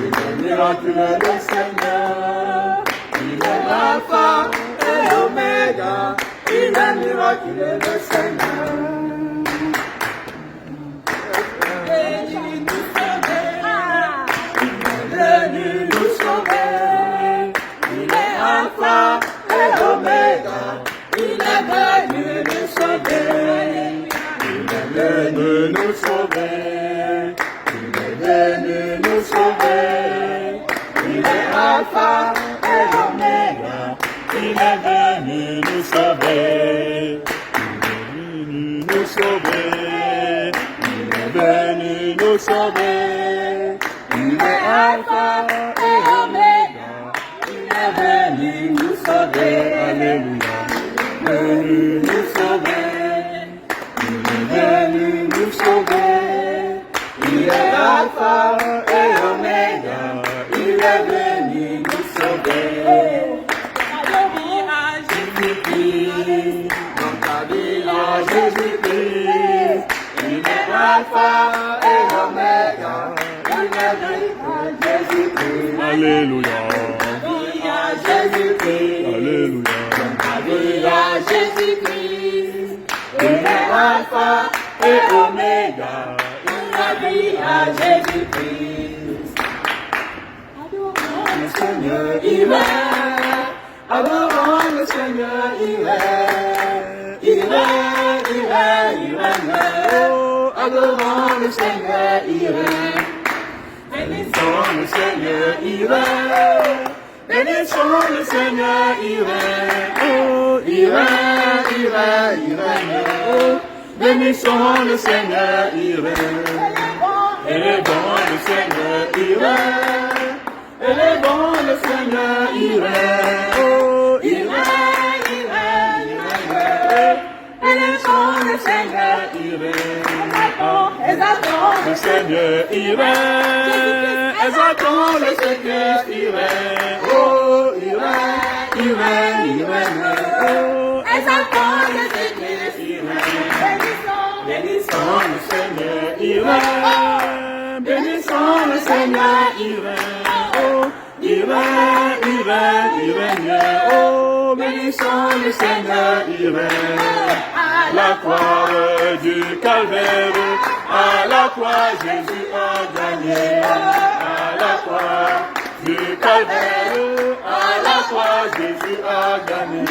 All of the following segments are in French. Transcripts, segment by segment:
il est miraculeux le Seigneur. Il est l'alpha et l'oméga, il est miraculeux le Seigneur. Et il nous sauver, il est venu nous sauver. Il est alpha et l'oméga, il est venu nous sauver. Il est venu nous sauver. Il est venu nous sauver. Il est alpha et l'oméga, il est venu nous sauver. Il est venu nous sauver. Il est venu nous sauver. Il est alpha et l'oméga, il est venu nous sauver. Alléluia. Venu nous sauver. Il est venu nous sauver. Il est alpha et l'oméga, il est venu nous sauver. Dans ta vie à Jésus-Christ, il est alpha et l'oméga, il est venu à Jésus-Christ. Alléluia. À Jésus-Christ. Alléluia. Dans ta vie à Jésus-Christ, il est alpha et oméga, il est venu à Jésus-Christ. Adorons le Seigneur, il est. Adorons le Seigneur, il est. Il est. Oh, adorons le Seigneur, il est. Bénissons le Seigneur, il est. Bénissons le Seigneur, il est. Oh, il est. Oh, bénissons le Seigneur, il est. Il est bon le Seigneur, il est. Il est bon le Seigneur, il est. Oh, il est. Bénissons le Seigneur, il est. Exaltons le Seigneur, il est. Exaltons le Seigneur, il est. Oh, il est. Oh, exaltons le Seigneur, il est. Bénissons le Seigneur, il est. Bénissons le Seigneur, il est. Oh, il est. Oh, bénissons le Seigneur, il est. La croix du calvaire, à la croix Jésus a gagné. À la croix du calvaire, à la croix Jésus a gagné.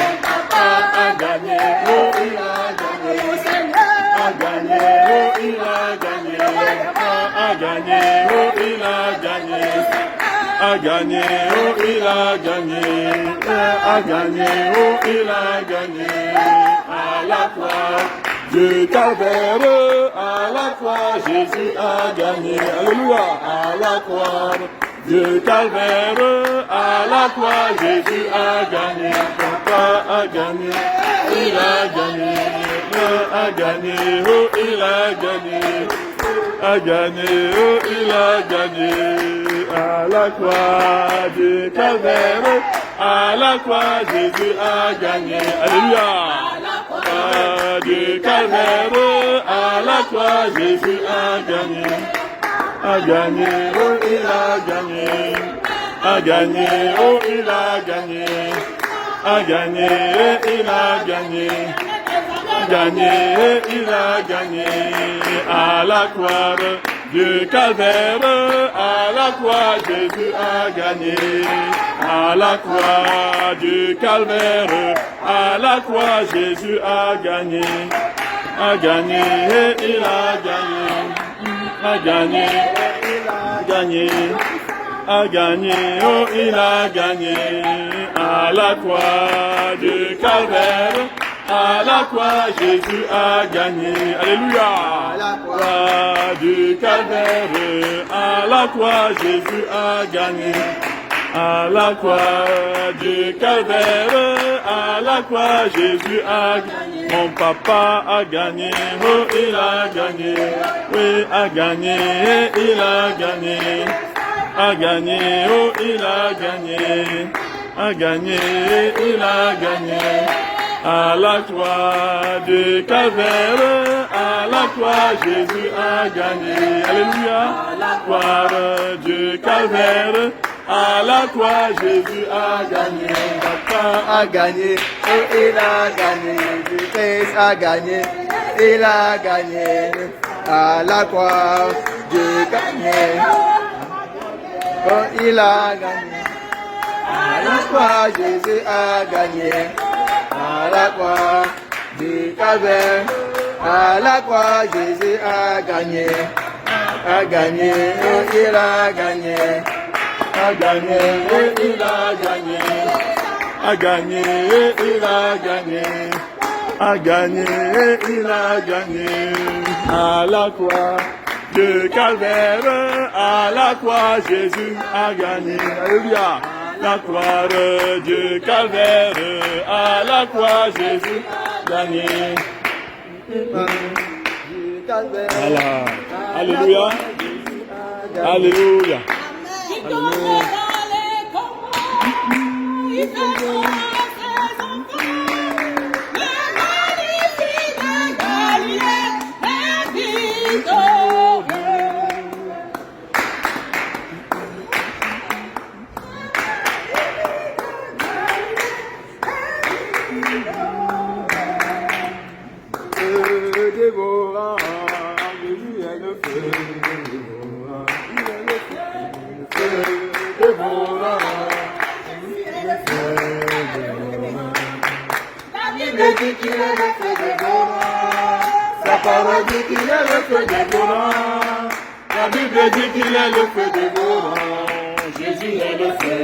A gagné, oh il a gagné. A gagné, oh il a gagné. A gagné, oh il a gagné. A gagné, oh il a gagné. A gagné, oh il a gagné. À la croix du calvaire, à la croix Jésus a gagné. Alléluia. À la croix du calvaire, à la croix Jésus a gagné. Papa a gagné, il a gagné. A gagné, oh il a gagné. A gagné, oh il a gagné. À la croix du calvaire, à la croix Jésus a gagné. Alléluia. Du calvaire, à la croix Jésus a gagné. A gagné, oh il a gagné. A gagné, oh il a gagné. A gagné, il a gagné. A gagné, il a gagné. À la croix du calvaire, à la croix Jésus a gagné. À la croix du calvaire, à la croix Jésus a gagné. A gagné, il a gagné. A gagné, il a gagné. A gagné, oh il a gagné. À la croix du calvaire, à la croix Jésus a gagné. Alléluia. À la croix du calvaire, à la croix Jésus a gagné. À la croix du calvaire, à la croix Jésus a gagné. Mon papa a gagné, oh il a gagné. Oui, a gagné, il a gagné. A gagné, oh il a gagné. A gagné, il a gagné. À la croix du Calvaire, à la croix, Jésus a gagné. Alléluia. À la croix du Calvaire, à la croix, Jésus a gagné. Papa a gagné, et il a gagné. Christ a gagné, il a gagné. À la croix, Dieu gagné. Oh, il a gagné. À la croix, Jésus a gagné. À la croix du Calvaire, à la croix, Jésus a gagné. A gagné, oh, il a gagné. A gagné, il a gagné. A gagné, il a gagné. A gagné, il a gagné. À la croix du Calvaire, à la croix, Jésus a gagné. Alléluia. La croix du Calvaire, à la croix, Jésus a gagné. Voilà. Alléluia. Alléluia. Dévorant, Jésus est le feu dévorant, il est le feu dévorant, le feu dévorant. La Bible dit qu'il est le feu dévorant, sa parole dit qu'il est le feu dévorant, la Bible dit qu'il est le feu dévorant, Jésus est le feu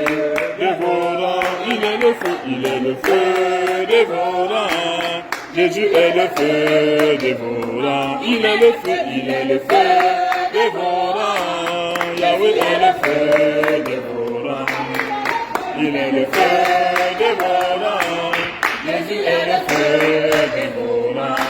dévorant, il est le feu, il est le feu dévorant. Jésus est le feu dévorant, il est le feu, il est le feu dévorant. Yahweh est le feu dévorant, il est le feu dévorant. Jésus est le feu dévorant.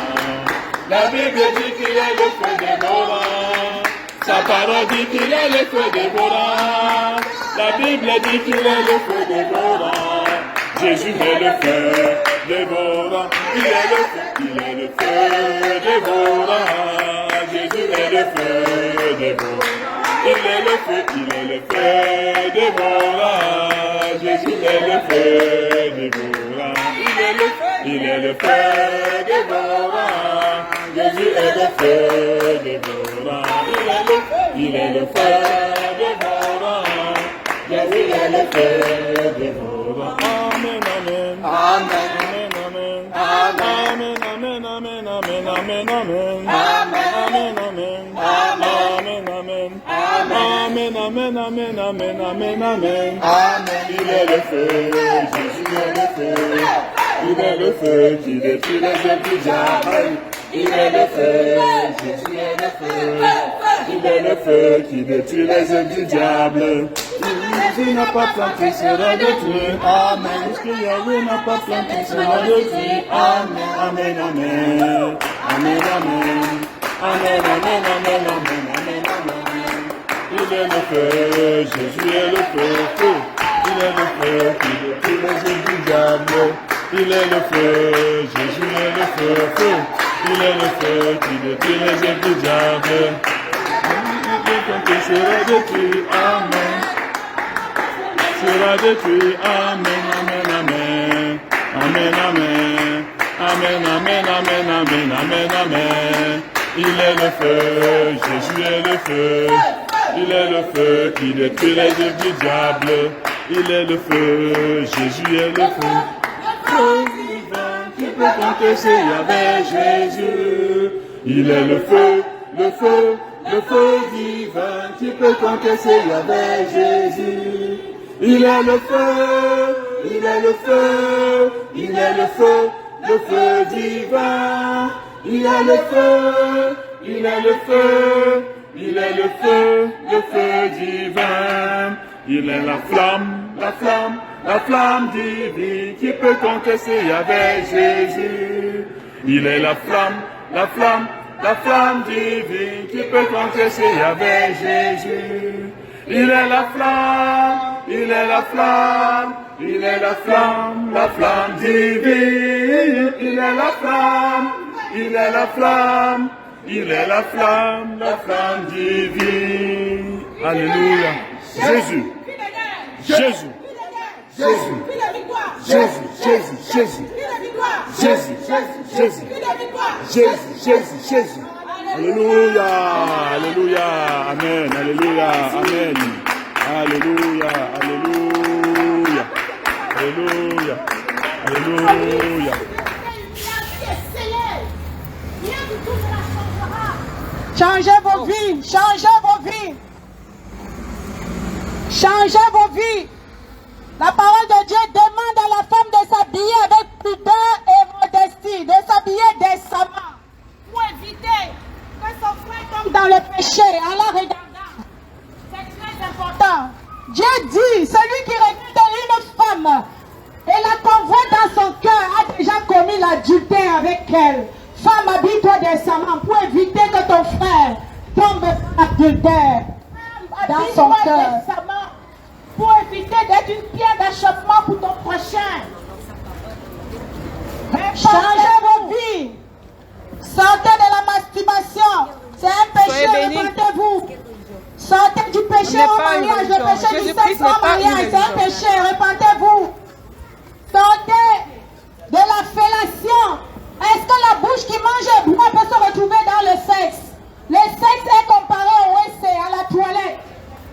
La Bible dit qu'il est le feu dévorant, sa parole dit qu'il est le feu dévorant. La Bible dit qu'il est le feu dévorant. Jésus est le feu dévorant, il est le feu dévorant. Jésus est le feu dévorant, il est le feu dévorant. Jésus est le feu dévorant, il est le feu dévorant. Jésus est le feu dévorant, il est le feu dévorant. Jésus est le feu dévorant. Amen, amen. Amen. Amen, Amen. amen, amen, amen, amen, amen. Amen. Amen, amen, amen. Amen, amen, amen, amen, amen, amen. Amen. Il est le feu, Jésus est le feu. Il est le feu qui détruit les œuvres du diable. Il est le feu, Jésus est le feu. Il est le feu qui détruit les œuvres du diable. Jésus n'a pas planté, sera détruit. Amen. Ce que Yahweh n'a pas planté, sera détruit. Amen, amen, amen. Amen, amen. Amen, amen, amen, amen, amen, amen. Il est le feu, Jésus est le feu, feu. Il est le feu qui détruit les œuvres du diable. Il est le feu, Jésus est le feu, feu. Il est le feu qui détruit les œuvres du diable. Il sera détruit, amen. Sera détruit, amen, amen, amen. Amen, amen. Amen, amen, amen, amen, amen, amen. Il est le feu, Jésus est le feu. Il est le feu qui détruit les œuvres du diable. Il est le feu, Jésus est le feu. Feu vivant qui peut contester avec Jésus. Il est le feu, le feu, le feu divin qui peut contester avec Jésus. Il est le feu, il est le feu, il est le feu divin. Il est le feu, il est le feu, il est le feu divin. Il est la flamme divine qui peut contester avec Jésus. Il est la flamme divine qui peut contester avec Jésus. Il est la flamme il est la flamme, il est la flamme divine. Il est la flamme, il est la flamme, il est la flamme divine. Alléluia. Jésus, Jésus, Jésus, Jésus, Jésus, Jésus, Jésus, Jésus, Jésus, Jésus, Jésus. Alléluia, Alléluia, Amen, Alléluia, Amen. Alléluia, Alléluia, Alléluia, Alléluia. Changez vos vies, changez vos vies. Changez vos vies. La parole de Dieu demande à la femme de s'habiller avec pudeur et modestie, de s'habiller décemment pour éviter que son frère tombe dans le péché en la regardant. C'est très important. Dieu dit, celui qui regarde une femme et la convoite dans son cœur a déjà commis l'adultère avec elle. Femme, habille-toi décemment pour éviter que ton frère tombe dans l'adultère dans son cœur. Pour éviter d'être une pierre d'achoppement pour ton prochain. Changez vos vies. Sortez de la masturbation. C'est un péché, répentez-vous. Sortez du péché au mariage. Le péché du sexe au mariage, c'est un péché, répentez-vous. Sortez de la fellation. Est-ce que la bouche qui mange et boit peut se retrouver dans le sexe? Le sexe est comparé au WC, à la toilette.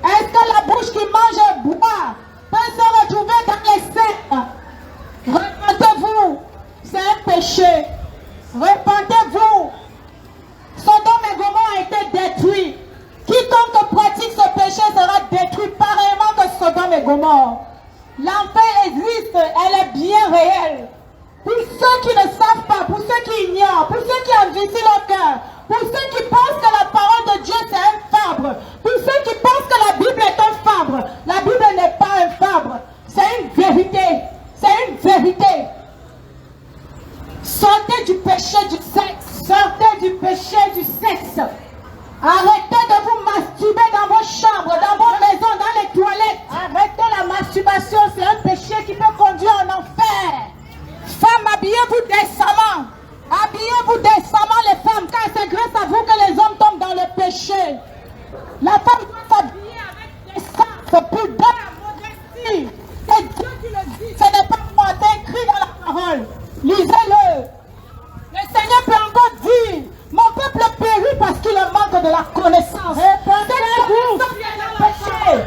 Est-ce que la bouche qui mange et boit peut se retrouver dans les seins? Repentez-vous, c'est un péché. Repentez-vous. Sodome et Gomorrhe a été détruit. Quiconque pratique ce péché sera détruit pareillement que Sodome et Gomorrhe. L'enfer existe, elle est bien réelle. Pour ceux qui ne savent pas, pour ceux qui ignorent, pour ceux qui envicient leur cœur, pour ceux qui pensent que la parole de Dieu c'est un fabre, pour ceux qui pensent que la Bible est un fabre, la Bible n'est pas un fabre, c'est une vérité, c'est une vérité. Sortez du péché du sexe, sortez du péché du sexe. Arrêtez de vous masturber dans vos chambres, dans vos maisons, dans les toilettes. Arrêtez la masturbation, c'est un péché qui peut conduire en enfer. Femmes, habillez-vous décemment. Habillez-vous décemment les femmes, car c'est grâce à vous que les hommes tombent dans le péché. La femme doit s'habiller avec décence, pudeur, modestie. C'est Dieu qui le dit, ce n'est pas moi, c'est écrit dans la parole. Lisez-le. Le Seigneur peut encore dire, mon peuple périt parce qu'il manque de la connaissance. Cette connaissance vient dans le péché.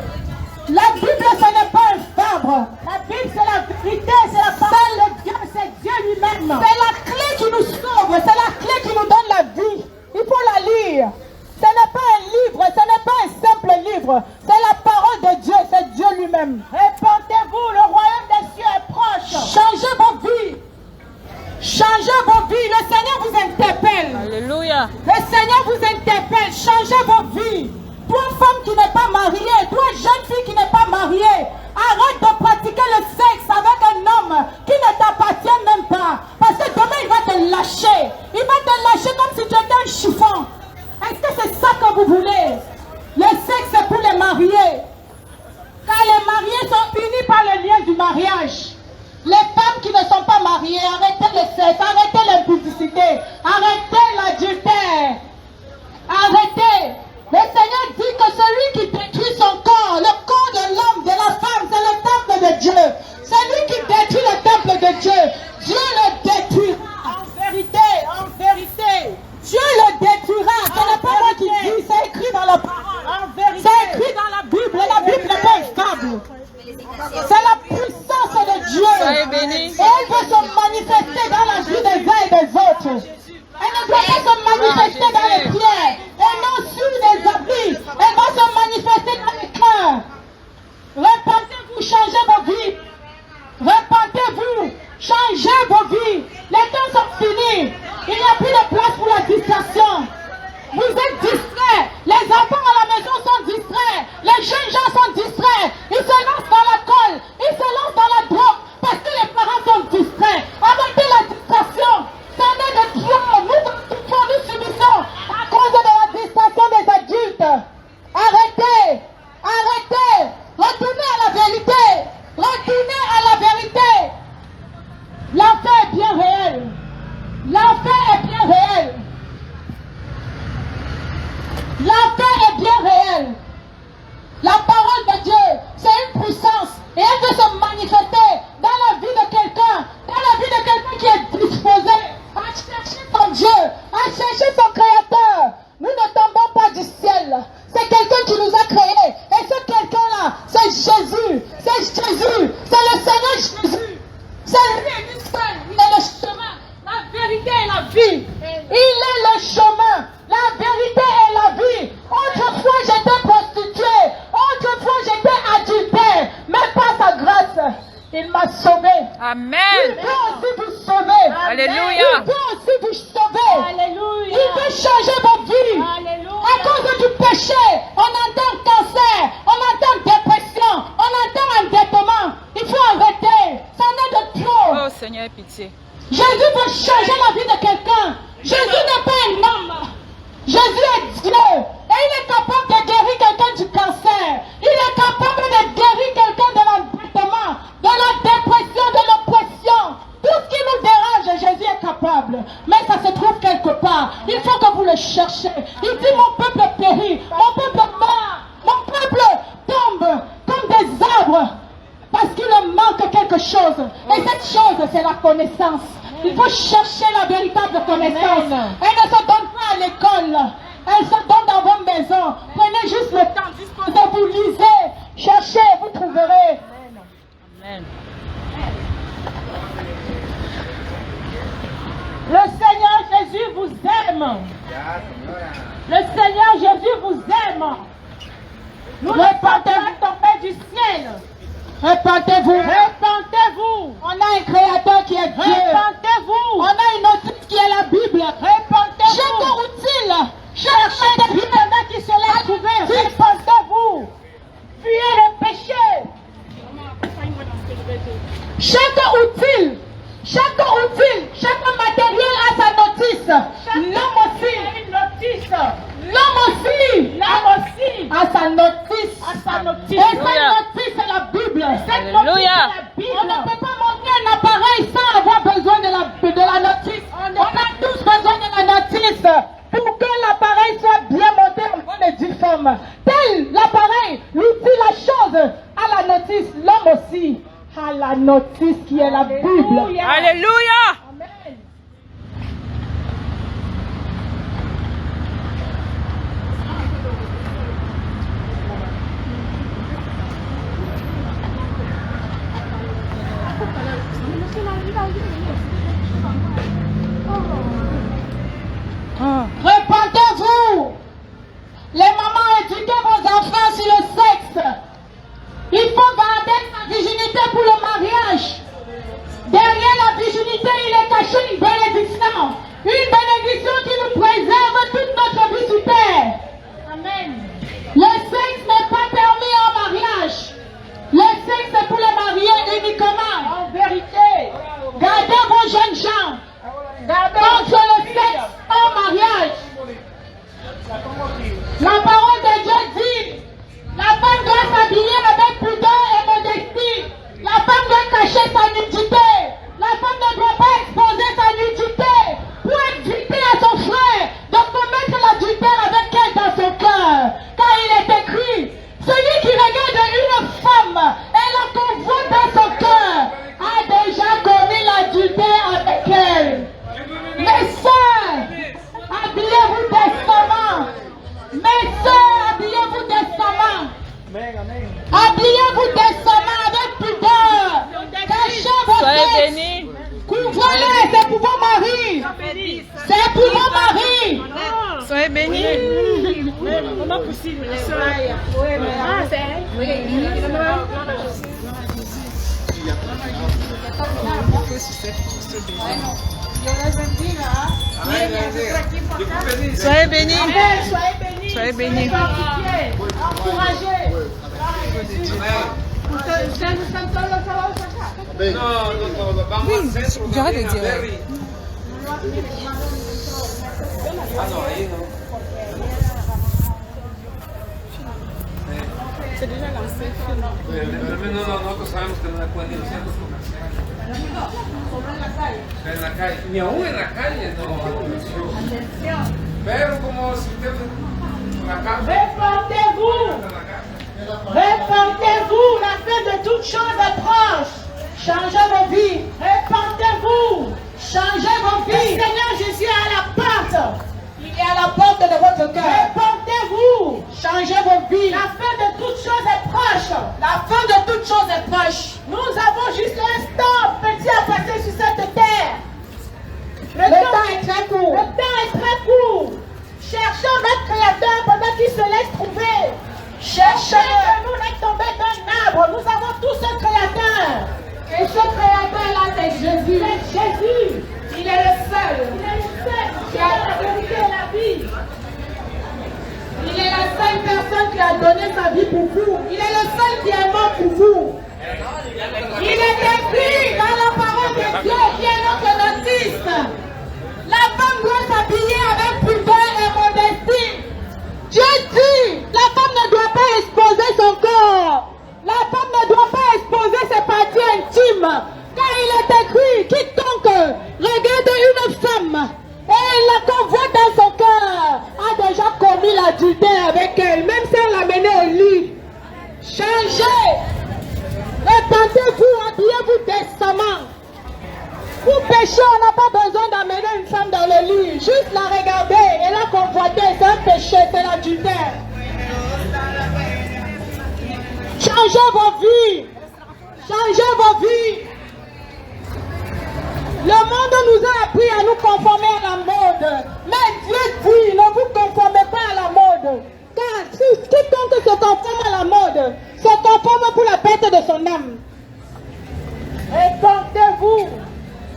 La Bible, ce n'est pas un fabre. La Bible, c'est la vérité, c'est la parole de Dieu, c'est Dieu lui-même. C'est la clé qui nous sauve, c'est la clé qui nous donne la vie. Il faut la lire. Ce n'est pas un livre, ce n'est pas un simple livre. C'est la parole de Dieu, c'est Dieu lui-même. Répentez-vous, le royaume des cieux est proche. Changez vos vies. Changez vos vies. Le Seigneur vous interpelle. Alléluia. Le Seigneur vous interpelle. Changez vos vies. Toi, femme qui n'est pas mariée, toi, jeune fille qui n'est pas mariée, arrête de pratiquer le sexe avec un homme qui ne t'appartient même pas. Parce que demain, il va te lâcher. Il va te lâcher comme si tu étais un chiffon. Est-ce que c'est ça que vous voulez? Le sexe, c'est pour les mariés. Car les mariés sont unis par le lien du mariage. Les femmes qui ne sont pas mariées, arrêtez le sexe, arrêtez l'impudicité, arrêtez l'adultère. Arrêtez. Le Seigneur dit que celui qui détruit son corps, le corps de l'homme, de la femme, c'est le temple de Dieu. Celui qui détruit le temple de Dieu, Dieu le détruira. En vérité, Dieu le détruira. Ce n'est pas moi qui dis, c'est écrit dans la parole. C'est écrit dans la Bible. La Bible n'est pas une fable. C'est la puissance de Dieu. Soyez bénis. Et elle veut se manifester dans la vie des uns et des autres. Elle ne doit pas se manifester dans les pierres et non sur les habits. Elle va se manifester dans les cœurs. Repentez-vous, changez vos vies. Repentez-vous, changez vos vies. Les temps sont finis. Il n'y a plus de place pour la distraction. Vous êtes distraits. Les enfants à la maison sont distraits. Les jeunes gens sont distraits. Ils se lancent dans l'alcool. Ils se lancent dans la drogue parce que les parents sont distraits. Arrêtez la distraction. Seigneur de Dieu, nous subissons à cause de la distraction des adultes. Arrêtez, arrêtez, retournez à la vérité. Il m'a sauvé. Il Amen. peut aussi vous sauver. Alléluia. Il peut aussi vous sauver. Alléluia. Il peut changer vos vies. Alléluia. À cause du péché, on entend cancer, on entend dépression, on entend endettement. Il faut arrêter. Ça en est de trop. Oh Seigneur, pitié. Jésus veut changer la vie de quelqu'un. Jésus n'est pas un homme. Jésus est Dieu. Et il est capable de guérir quelqu'un du cancer. Il est capable de guérir quelqu'un de l'endettement, de la dépression, de l'oppression. Tout ce qui nous dérange, Jésus est capable. Mais ça se trouve quelque part. Il faut que vous le cherchiez. Il dit, mon peuple périt, mon peuple meurt, mon peuple tombe comme des arbres. Parce qu'il manque quelque chose. Et cette chose, c'est la connaissance. Il faut chercher la véritable connaissance. Elle ne se donne pas à l'école. Elle se donne dans vos maisons. Prenez juste le temps, disposez, vous lisez, cherchez, vous trouverez. Amen. Le Seigneur Jésus vous aime. Le Seigneur Jésus vous aime. Nous repentez-vous tomber du ciel. Repentez-vous. Repentez-vous. On a un créateur qui est Dieu. Repentez-vous. On a une autre qui est la Bible. Repentez-vous. Chaque outil, chaque Bible qui se laisse trouver. Repentez-vous. Fuyez le péché. Chaque matériel a sa notice. L'homme aussi. L'homme aussi a sa notice. Et cette notice, c'est la Bible. Cette notice, c'est la Bible. On ne peut pas monter un appareil sans avoir besoin de la notice. On a tous besoin de la notice pour que l'appareil soit bien monté en bonne et due forme. Tel l'appareil, l'outil, la chose a la notice. L'homme aussi a la notice qui est la Bible. Alléluia. Amen. Repentez-vous. Les mamans, éduquez vos enfants sur le sexe. Il faut garder sa virginité pour le mariage. Derrière la virginité, il est caché une bénédiction. Une bénédiction qui nous préserve toute notre vie sur terre. Amen. Le sexe n'est pas permis en mariage. Le sexe est pour les mariés uniquement. En vérité. Gardez vos jeunes gens. Contre le sexe en mariage. La parole de Dieu dit, la femme doit s'habiller avec pudeur et modestie. La femme doit cacher sa nudité. La femme ne doit pas exposer sa nudité pour éviter à son frère de commettre l'adultère avec elle dans son cœur. Car il est écrit, celui qui regarde une femme et la convoite dans son cœur a déjà commis l'adultère avec elle. Mes sœurs, habillez-vous décemment. Mes sœurs, habillez-vous décemment. Habillez-vous décemment avec pudeur. Cachez vos Soyez têtes. bénis. Couvrez-les, c'est pour vos maris. C'est pour vos maris. Soyez bénis. Soyez bénis. Soyez bénis. Encouragez. J'arrête de dire. C'est déjà lancé. No, nosotros sabemos que no se puede iniciar. En la calle, ni aún en la calle, no. Pero como si usted acá. Répentez-vous. Répentez-vous. La fin de toute chose est proche. Changez vos vies. Répentez-vous. Changez vos vies. Le Seigneur Jésus est à la porte. Il est à la porte de votre cœur. Répentez-vous. Changez vos vies. La fin de toute chose est proche. La fin de toute chose est proche. Nous avons juste un temps petit à passer sur cette terre. Le temps est très court. Le temps est très court. Cherchons notre Créateur pendant qu'il se laisse trouver. Cherchez-le. Nous n'est tombé d'un arbre. Nous avons tous un Créateur. vie pour vous. Il est le seul qui est mort pour vous. Il est écrit dans la parole de Dieu qui est notre notice. La femme doit s'habiller avec pudeur et modestie. Dieu dit, la femme ne doit pas exposer son corps. La femme ne doit pas exposer ses parties intimes. Car il est écrit, quiconque regarde une femme et la convoite dans son cœur a déjà commis l'adultère avec elle, même si elle l'a menée au lit. Changez. Répentez-vous, habillez-vous décemment. Pour pécher, on n'a pas besoin d'amener une femme dans le lit. Juste la regarder et la convoiter, c'est un péché, c'est l'adultère. Changez vos vies. Changez vos vies. Le monde nous a appris à nous conformer à la mode. Mais Dieu dit, ne vous conformez pas à la mode. Car quiconque se conforme à la mode, se conforme pour la perte de son âme. Répentez-vous.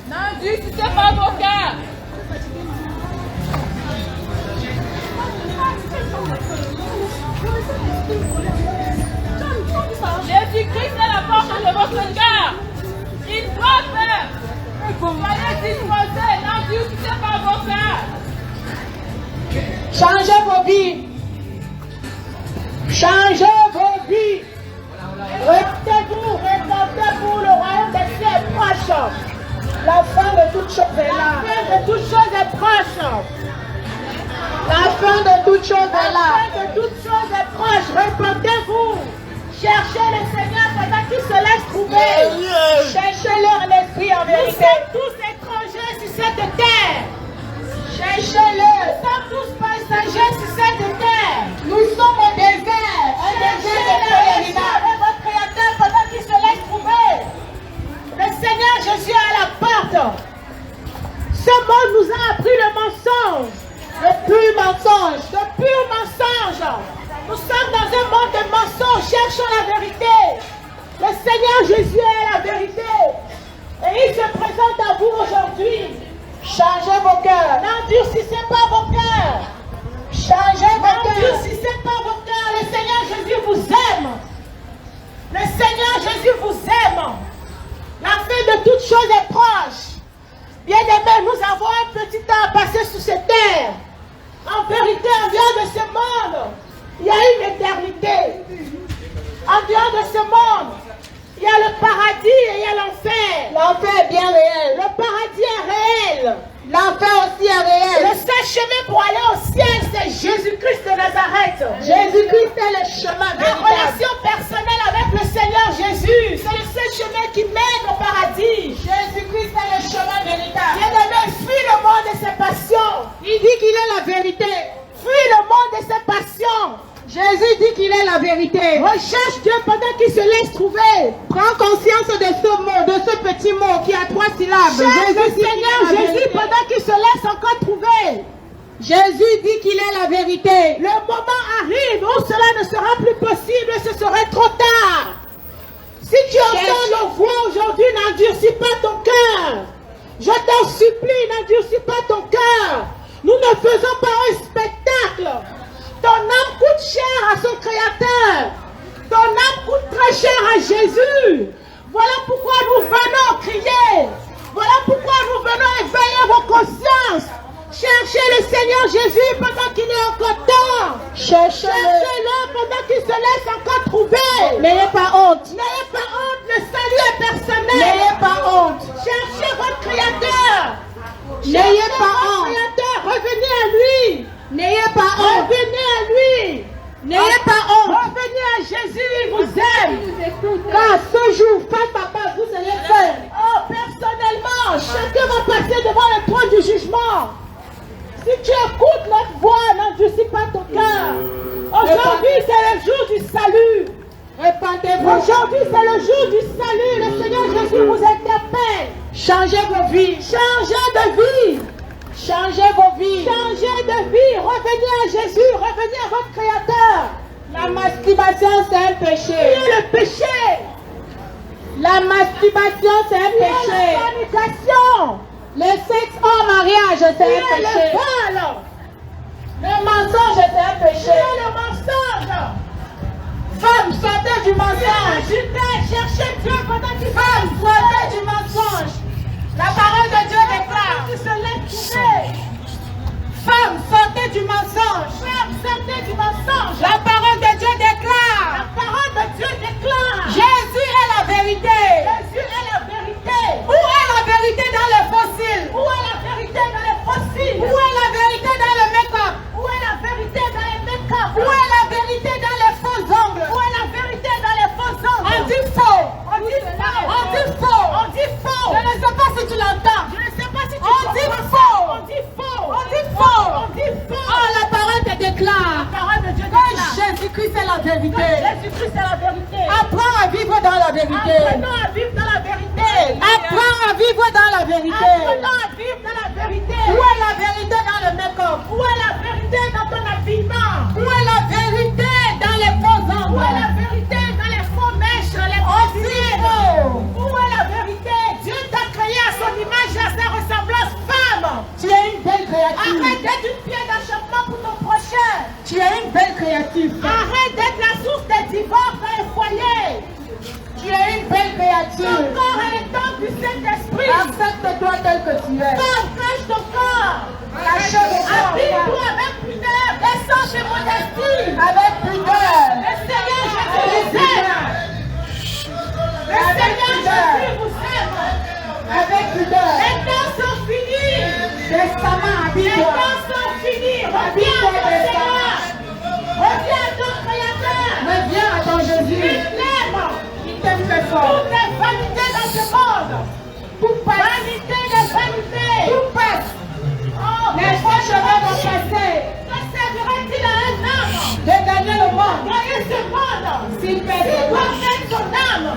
N'endurcissez pas vos cœurs. Jésus-Christ est la porte de votre cœur. Il doit faire. Soyez disposés, n'endurcissez pas vos cœurs. Changez vos vies. Changez vos vies. Répentez-vous, le royaume des cieux est proche. La fin de toute chose est là. La fin de toute chose est proche. La fin de toute chose est là. La fin de toute chose est proche. Répentez-vous. Cherchez le Seigneur pendant qu'il se laisse trouver. Cherchez-le en esprit, en vérité. Nous sommes tous étrangers sur cette terre. Cherchez-le. Nous sommes tous passagers sur cette terre. Nous sommes au désert. Un désert de pèlerinage. Votre Créateur pendant qu'il se laisse trouver. Le Seigneur Jésus est à la porte. Ce monde nous a appris le mensonge. Le pur mensonge. Le pur mensonge. Nous sommes dans un monde de mensonges, cherchons la vérité. Le Seigneur Jésus est la vérité. Et il se présente à vous aujourd'hui. Changez vos cœurs. N'endurcissez pas vos cœurs. Changez vos cœurs. N'endurcissez pas vos cœurs. Le Seigneur Jésus vous aime. Le Seigneur Jésus vous aime. La fin de toute chose est proche. Bien-aimés, nous avons un petit temps à passer sur cette terre. En vérité, en dehors de ce monde, il y a une éternité. En dehors de ce monde, il y a le paradis et il y a l'enfer. L'enfer est bien réel. Le paradis est réel. L'enfer aussi est réel. Le seul chemin pour aller au ciel, c'est Jésus-Christ de Nazareth. Jésus-Christ est le chemin véritable. La relation personnelle avec le Seigneur Jésus, c'est le seul chemin qui mène au paradis. Jésus-Christ est le chemin véritable. Bien-aimé, fuis le monde et ses passions. Il dit qu'il est la vérité. Fuis le monde et ses passions. Jésus dit qu'il est la vérité. Recherche Dieu pendant qu'il se laisse trouver. Prends conscience de ce mot, de ce petit mot qui a 3 syllabes. Cherche le Seigneur Jésus pendant qu'il se laisse encore trouver. Jésus dit qu'il est la vérité. Le moment arrive où cela ne sera plus possible et ce serait trop tard. Si tu entends nos voix aujourd'hui, n'endurcis pas ton cœur. Je t'en supplie, n'endurcis pas ton cœur. Nous ne faisons pas un spectacle. Ton âme coûte cher à son Créateur. Ton âme coûte très cher à Jésus. Voilà pourquoi nous venons crier. Voilà pourquoi nous venons éveiller vos consciences. Cherchez le Seigneur Jésus pendant qu'il est encore temps. Cherchez-le pendant qu'il se laisse encore trouver. N'ayez pas honte. N'ayez pas honte. Le salut est personnel. N'ayez pas honte. Cherchez votre Créateur. N'ayez pas honte. Créateur, revenez à lui. N'ayez pas honte. Revenez à lui. N'ayez pas honte. Revenez à Jésus, il vous aime. Car ce jour, face à face, vous allez faire. Oh, personnellement, chacun va passer devant le trône du jugement. Si tu écoutes notre voix, n'endurcis pas ton cœur. Aujourd'hui, c'est le jour du salut. Répandez-vous. Aujourd'hui, c'est le jour du salut. Le Seigneur Jésus vous interpelle. Changez vos vies. Changez de vie. Changez vos vies. Changez de vie. Revenez à Jésus. Revenez à votre Créateur. La masturbation, c'est un péché. Fuyez le péché. La masturbation, c'est un péché. La fornication. Le sexe hors mariage, c'est un péché. Le vol. Le mensonge, c'est un péché. Le mensonge. Femme, sortez du mensonge. Cherchez Dieu pendant qu'il femme, sortez du mensonge. La parole de Dieu déclare. Tu se laisses trouver. Femme, sortez du mensonge. Femme, sortez du mensonge. La parole de Dieu déclare. La parole de Dieu déclare. Jésus est la vérité. Jésus est la vérité. Où est la vérité dans les fossiles? Où est la vérité dans les fossiles? Où est la vérité dans le make-up? Où est la vérité dans les make-up? Où est la vérité dans les faux ongles? Où est la vérité dans les faux ongles? On dit faux. On dit faux. On dit faux. On dit faux. Je ne sais pas si tu l'entends. Je ne sais pas si tu l'entends. On dit faux. On dit faux. On dit faux. On dit faux. Oh, la parole te déclare. La parole de Dieu déclare. Jésus-Christ est la vérité. Jésus-Christ est la vérité. Apprends à vivre dans la vérité. Apprenons à vivre dans la vérité. Apprends à vivre dans la vérité. Apprenons à vivre dans la vérité. Où est la vérité dans le make-up? Où est la vérité dans ton habillement? Où est la vérité dans les faux ongles? Où est la vérité dans les faux mèches, les faux cils? Où est la vérité? Dieu t'a créé à son image et à sa ressemblance, femme. Tu es une belle créature. Arrête d'être une pierre d'achoppement pour ton prochain. Tu es une belle créature. Arrête d'être la source des divorces dans les foyers. Tu es une belle créature. Ton corps est le temple du Saint-Esprit. Accepte-toi tel que tu es. Cache ton corps. Habille-toi avec pudeur. Descends chez modestie. Avec pudeur. Le Seigneur Jésus vous aime. Le Seigneur Jésus vous aime. Avec pudeur. Les temps sont finis. Testament, habille-toi. Les temps sont finis. Reviens à ton Seigneur. Reviens à ton Créateur. Reviens à ton Jésus. Il t'aime. Il t'aime très fort. Toutes les vanités dans ce monde. Tout passe. Vanité de vanité. Tout passe. Oh, les faux cheveux vont passer. Que servirait-il à un homme de gagner le monde? Gagner ce monde. S'il doit mettre son âme.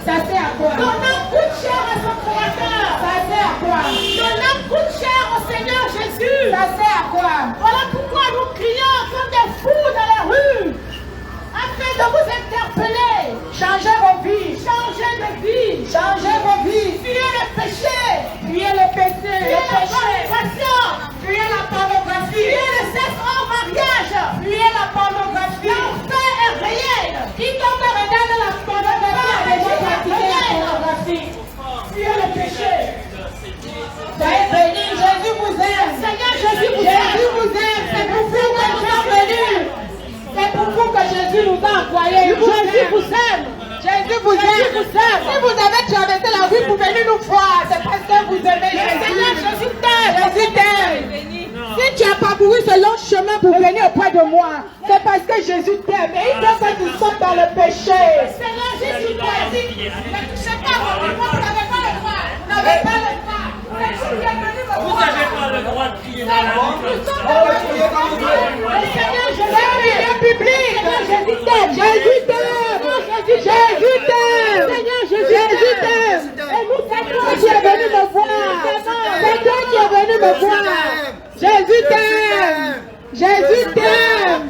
Ça sert à quoi? Ton âme coûte cher à son Créateur. Ça sert à quoi? Ton âme coûte cher au Seigneur Jésus. Ça sert à quoi? Voilà pourquoi nous crions comme des fous dans les rues. Afin de vous interpeller. Changez vos vies. Changez de vie. Changez vos vies. Fuyez le péché. Fuyez le péché. Fuyez la fornication. Fuyez la pornographie. Fuyez le sexe hors mariage. Fuyez la pornographie. L'enfer est réel. Quiconque regarde la pornographie a déjà pratiqué la pornographie. Fuyez le péché. Soyez bénis. Jésus vous aime. Seigneur Jésus vous aime. Jésus vous aime. C'est pour vous que nous sommes venus. C'est pour vous que Jésus nous a envoyés. Jésus vous aime. Jésus vous aime. Si vous avez traversé la rue pour venir nous voir, c'est parce que vous aimez Jésus. Jésus t'aime. Jésus t'aime. Si tu as parcouru ce long chemin pour venir auprès de moi, c'est parce que Jésus t'aime. Et il veut que tu sois dans le péché. Seigneur Jésus t'aime. Ne touchez pas vos vivants, vous n'avez pas le droit. Vous n'avez pas le droit. Vous n'avez pas le droit de crier dans la rue. Seigneur Jésus t'aime. Jésus t'aime. Jésus t'aime. Seigneur Jésus t'aime. Et nous t'aimons. Tu es venu me voir. C'est toi qui es venu me voir. Jésus t'aime. Jésus t'aime.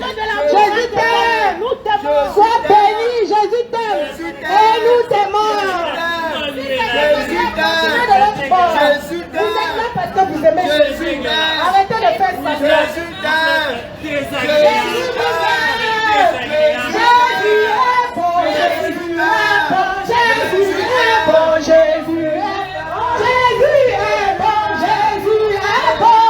Jésus t'aime. Nous t'aimons. Sois béni. Jésus t'aime. Et nous t'aimons. Jésus t'aime. Jésus Vous êtes là parce que vous aimez Jésus. Arrêtez de faire ça. Jésus t'aime. Jésus t'aime. Jésus est bon. Jésus est bon. Jésus est bon. Jésus est bon. Jésus est bon. Jésus est bon.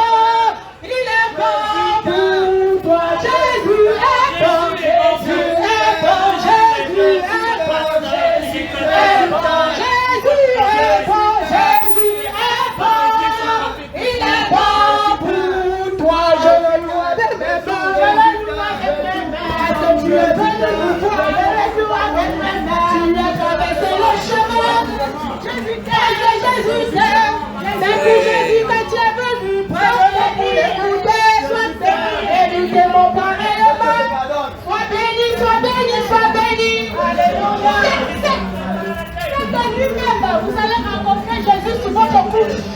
Il est bon pour toi. Jésus est bon. Jésus est bon. Jésus est bon. Jésus est bon. Jésus est bon. Jésus est bon. Il est bon pour toi. Je le loue avec mes mains. Je le loue avec mes mains. Tu es venu nous voir. Je le loue avec mes mains. Tu as traversé le chemin. Jésus t'aime. Jésus t'aime. C'est pour Jésus que tu es venu. Prêche pour l'écouter. Sois béni. Et nous t'aimons pareillement. Sois béni, sois béni, sois béni. Alléluia. C'est de lui-même. Vous allez rencontrer Jésus sur votre bouche.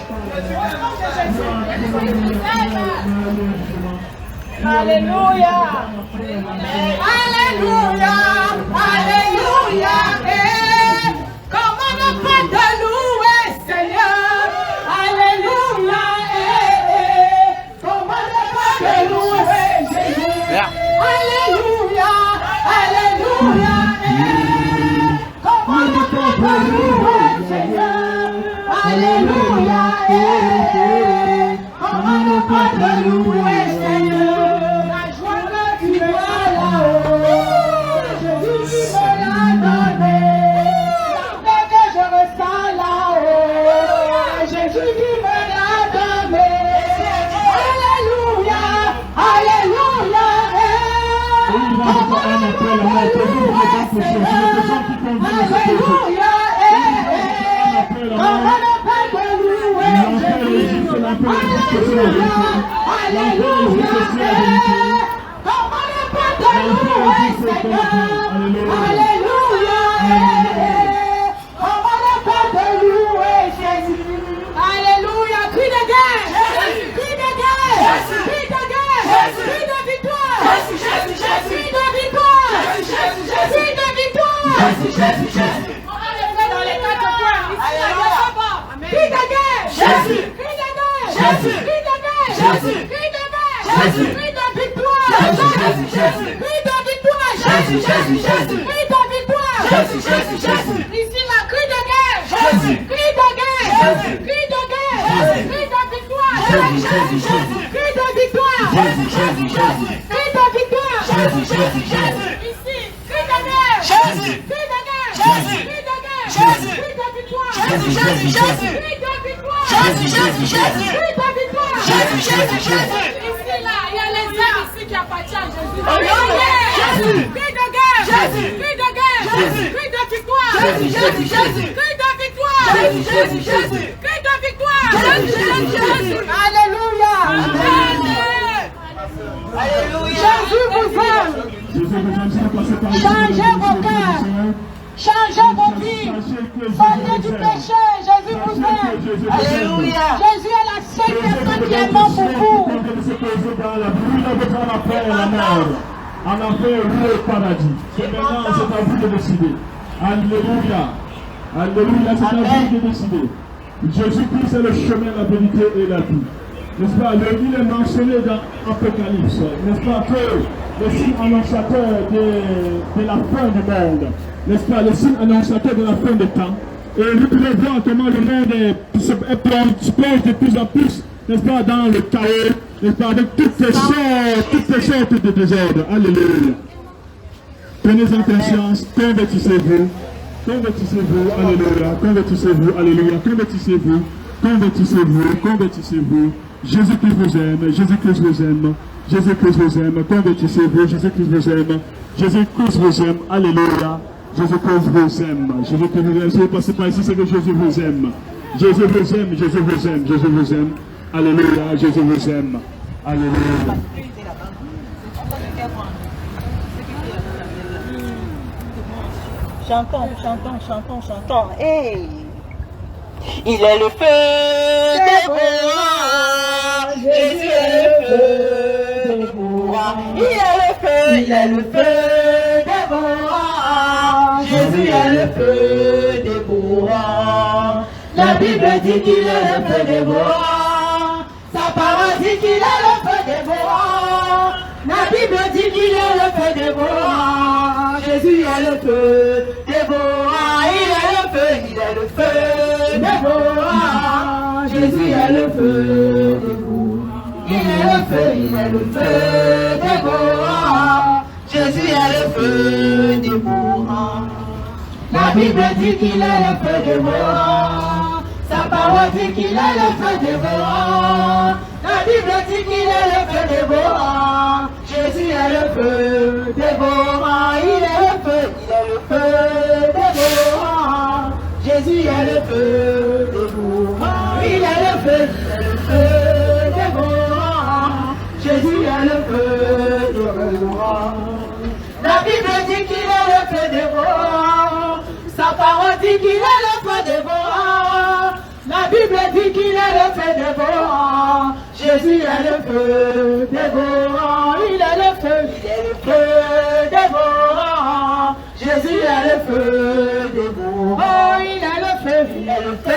Alléluia. Alléluia. Alléluia. Et comment ne pas te louer, Seigneur? Alléluia. Et comment ne pas te louer, Jésus? Alléluia. Alléluia. pas de louer, Seigneur. La joie que tu as là-haut, Jésus me l'a donné. La paix que je ressens là-haut, Jésus me l'a donné. Alléluia, Alléluia. Alléluia, comment ne pas te louer, Jésus. Alléluia, Alléluia, comment ne pas te louer, Seigneur. Alléluia, comment ne pas te louer, Jésus. Alléluia, cri de guerre, cri de guerre, cri de guerre, cri de victoire, cri de victoire, cri de victoire. On va les faire dans les quatre coins. Cri de guerre, Jésus, cri de guerre, Jésus, cri de guerre, Jésus, cri de guerre, Jésus, cri de victoire, Jésus, cri de victoire, Jésus, cri de victoire, Jésus, ici la cri de guerre, Jésus, cri de guerre, Jésus, cri de guerre, Jésus, cri de victoire, Jésus, cri de victoire, Jésus, cri de victoire, Jésus, ici, cri de guerre, Jésus, cri de guerre, Jésus, cri de guerre, Jésus, cri de victoire, Jésus, cri de victoire, Jésus, ici là, il y a les armes ici qui appartiennent à Jésus. Jésus, cri de guerre, Jésus, cri de guerre, Jésus, cri de victoire, Jésus, cri de victoire, Jésus, cri de victoire, Jésus, alléluia, Jésus vous aime. Changez vos cœurs, changez vos vies, sortez du péché, Jésus vous aime. Alléluia. Jésus est la seule personne qui est mort pour vous. En enfer ou au paradis. C'est maintenant, c'est à vous de décider. Alléluia. Alléluia, c'est à vous de décider. Jésus-Christ est le chemin, la vérité et la vie. N'est-ce pas? Il est mentionné dans Apocalypse. N'est-ce pas que le signe annonciateur de la fin du monde. N'est-ce pas? Le signe annonciateur de la fin des temps. Et nous pouvons voir comment le monde se plonge de plus en plus, n'est-ce pas, dans le chaos, n'est-ce pas, avec toutes ces sortes de désordre. Alléluia. Prenez-en conscience, convertissez-vous, alléluia, convertissez-vous, alléluia, convertissez-vous, convertissez-vous, convertissez-vous. Jésus-Christ vous aime, Jésus-Christ vous aime, Jésus-Christ vous aime, convertissez-vous, Jésus-Christ vous aime, Jésus-Christ vous aime, alléluia. Jésus-Christ vous aime. Jésus-Christ vous aime. Si vous ne passez pas ici, c'est que Jésus vous aime. Jésus vous aime, Jésus vous aime, Jésus vous aime. Alléluia, Jésus vous aime. Alléluia. Chantons. Hey! Il est le feu des bois. Jésus est le feu des bois. Il est le feu des bois. Jésus est le feu des bois. La Bible dit qu'il est le feu des bois. Sa parole dit qu'il est le feu des bois. La Bible dit qu'il est le feu des bois. Jésus est le feu des bois. Il est le feu des bois. Jésus est le feu des bois. Il est le feu des bois. Jésus est le feu des bois. La Bible dit qu'il est le feu des bois. Sa parole dit qu'il est le feu des bois. La Bible dit qu'il est le feu des bois. Jésus est le feu des bois. Il est le feu des bois. Jésus est le feu des bois. Il est le feu des bois. Jésus est le feu des bois. La Bible dit qu'il est le feu des bois. Sa parole dit qu'il est le feu des bois. La Bible dit qu'il est le feu des bois. Jésus est le feu des bois. Il est le feu des bois. Jésus est le feu des bois. Il est le feu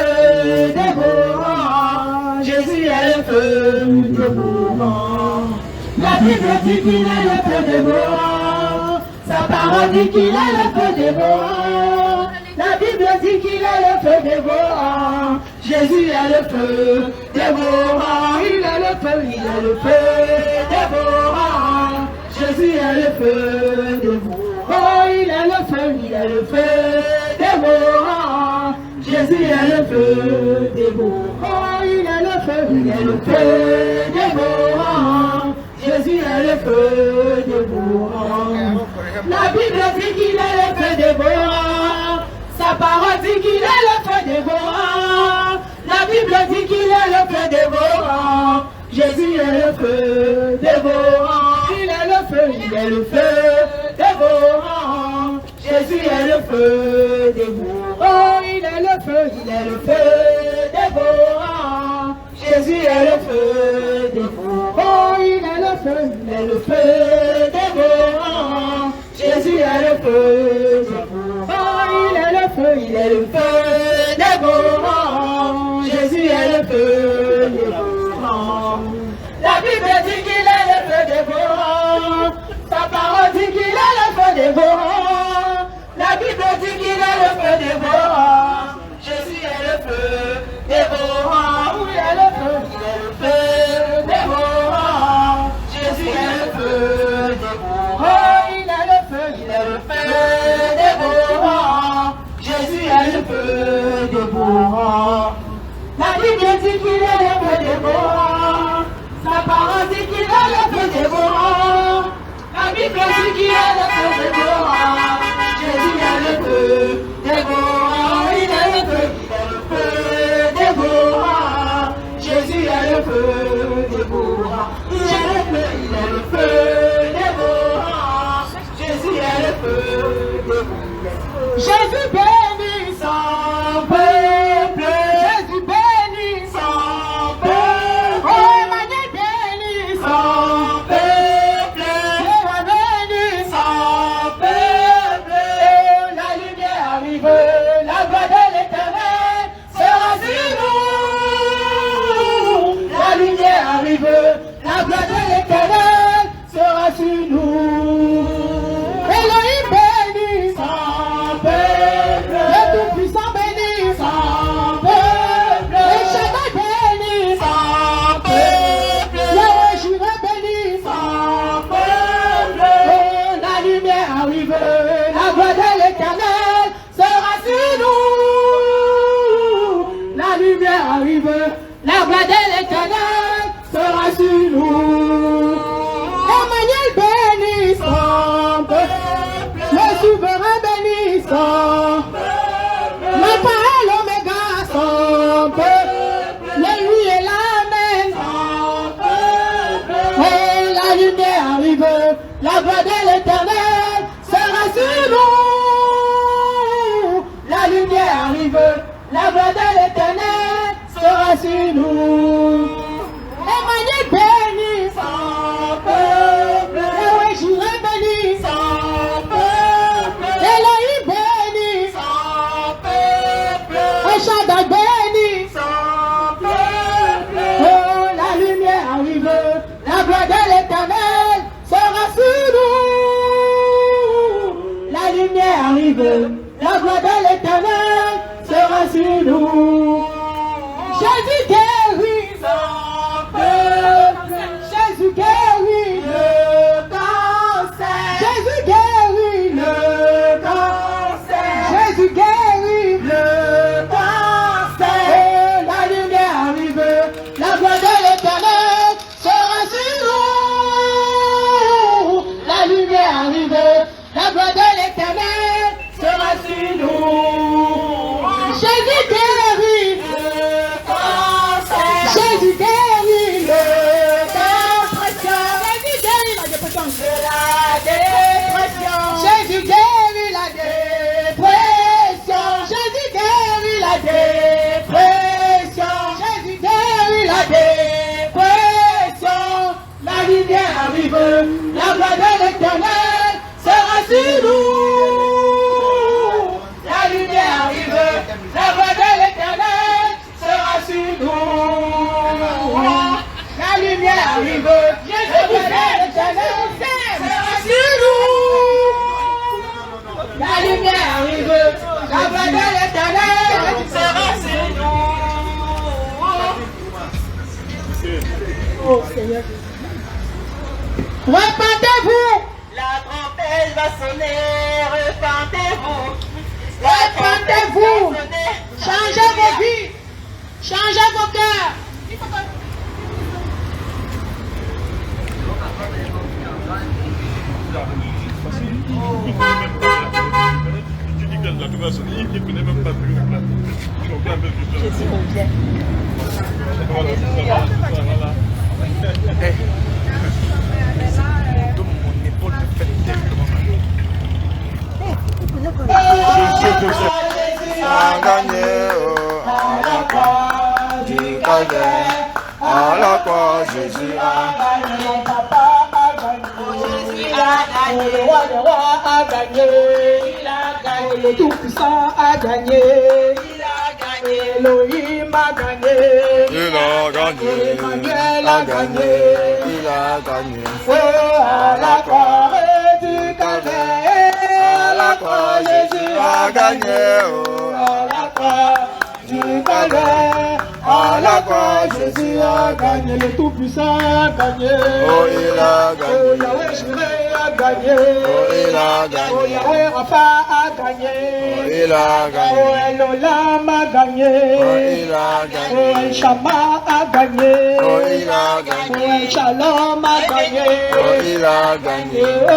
des bois. Jésus est le feu des bois. La Bible dit qu'il est le feu des bois. Sa parole dit qu'il est le feu des bois. La Bible dit qu'il est le feu des bois. Jésus est le feu dévorant, il est le feu, il est le feu dévorant. Jésus est le feu dévorant, il est le feu, il est le feu dévorant. Jésus est le feu dévorant, il est le feu, il est le feu dévorant. Jésus est le feu dévorant. La Bible dit qu'il est le feu dévorant. Sa parole dit qu'il est le feu dévorant. La Bible dit qu'il est le feu dévorant. Jésus est le feu dévorant. Il est le feu, il est le feu dévorant. Jésus est le feu dévorant. Il est le feu, il est le feu dévorant. Jésus est le feu dévorant. Il est le feu, il est le feu dévorant. Jésus est le feu dévorant. Il est le feu, il est le feu dévorant. Jésus est le feu dévorant. La Bible dit qu'il est le feu dévorant. Sa parole dit qu'il est le feu dévorant. La Bible dit qu'il est le feu dévorant. Jésus est le feu dévorant. Il est le feu, il est le feu dévorant. Jésus est le feu dévorant. Il est le feu, il est le feu dévorant. Jésus est le feu dévorant. La Bible dit qu'il est le feu dévorant. Sa parole dit qu'il est le feu dévorant. La Bible dit qu'il est le feu dévorant. Jésus est le feu dévorant. Il est le feu, dévorant. Jésus est le feu dévorant. Il est le feu, il est le feu dévorant. Jésus est le feu dévorant. Jésus bénit son peuple. Jésus bénit son peuple. Oh, Emmanuel bénit son peuple. Jéhovah bénit son peuple. La lumière arrive, la voix de l'Éternel sera sur nous. La lumière arrive, la gloire de l'Éternel sera sur nous. Elohim bénit son peuple. Le Tout-Puissant bénit son peuple. Le Shaddai bénit son peuple. Yahweh Jireh bénit son peuple. Oh, la lumière arrive, la gloire de l'Éternel sera sur nous. La lumière arrive, la gloire de l'Éternel sera sur nous. Emmanuel bénit son peuple. Le souverain bénit son peuple. L'Alpha et l'Oméga son peuple. Le oui et l'amen son peuple. Et la lumière arrive, la gloire de l'Éternel sera sur nous. La lumière arrive, la gloire de l'Éternel sera sur nous. Emmanuel bénit son peuple. Yahweh Jireh bénit son peuple. Elohim bénit son peuple. El Shaddai bénit son peuple. Oh, la lumière arrive, la gloire de l'Éternel sera sur nous. La lumière arrive, la gloire de l'Éternel sera sur nous. Jésus guérit son peuple. Jésus guérit le cancer. Jésus guérit le cancer. Jésus guérit le cancer. Oh, la lumière arrive, la gloire de l'Éternel sera sur nous. La lumière arrive, la gloire de l'Éternel sera sur nous. Jésus guérit le cancer. Jésus guérit le cancer. Jésus guérit la dépression. Jésus guérit la dépression. Jésus guérit la dépression. Jésus guérit la dépression. La lumière arrive, la gloire de l'Éternel sera sur nous. La lumière arrive, la gloire de l'Éternel sera sur nous. La lumière arrive, Jésus de l'Éternel sera sur nous. La lumière arrive, la gloire de l'Éternel sera sur nous. Repentez-vous. La trompette va sonner, repentez-vous. Repentez-vous. Changez vos vies. Changez vos cœurs. Tu dis que la tout va sonner, il ne connaît même pas plus. Jésus revient. A gagné à la croix du calvaire. À la croix, Jésus a gagné. Papa a gagné. Il a gagné. Le roi des rois a gagné. Il a gagné. Le Tout-Puissant a gagné. Il a gagné. Elohim a gagné. Il a gagné, Emmanuel a gagné. il a gagné. À la croix du calvaire. À la croix, Jésus a gagné. À la croix du calvaire. À la croix, Jésus a gagné. Le Tout-Puissant a gagné. Oh, il a Oh, gagné. Yahweh Jireh a gagné. Oh, il a Oh, gagné. Yahweh Rapha a gagné. Il a Oh, gagné. Elolam a gagné. Oh, il a Oh, gagné. El Shammah a gagné. Oh, il a Oh, gagné. El Shalom a gagné. Oh, il a gagné. Oh,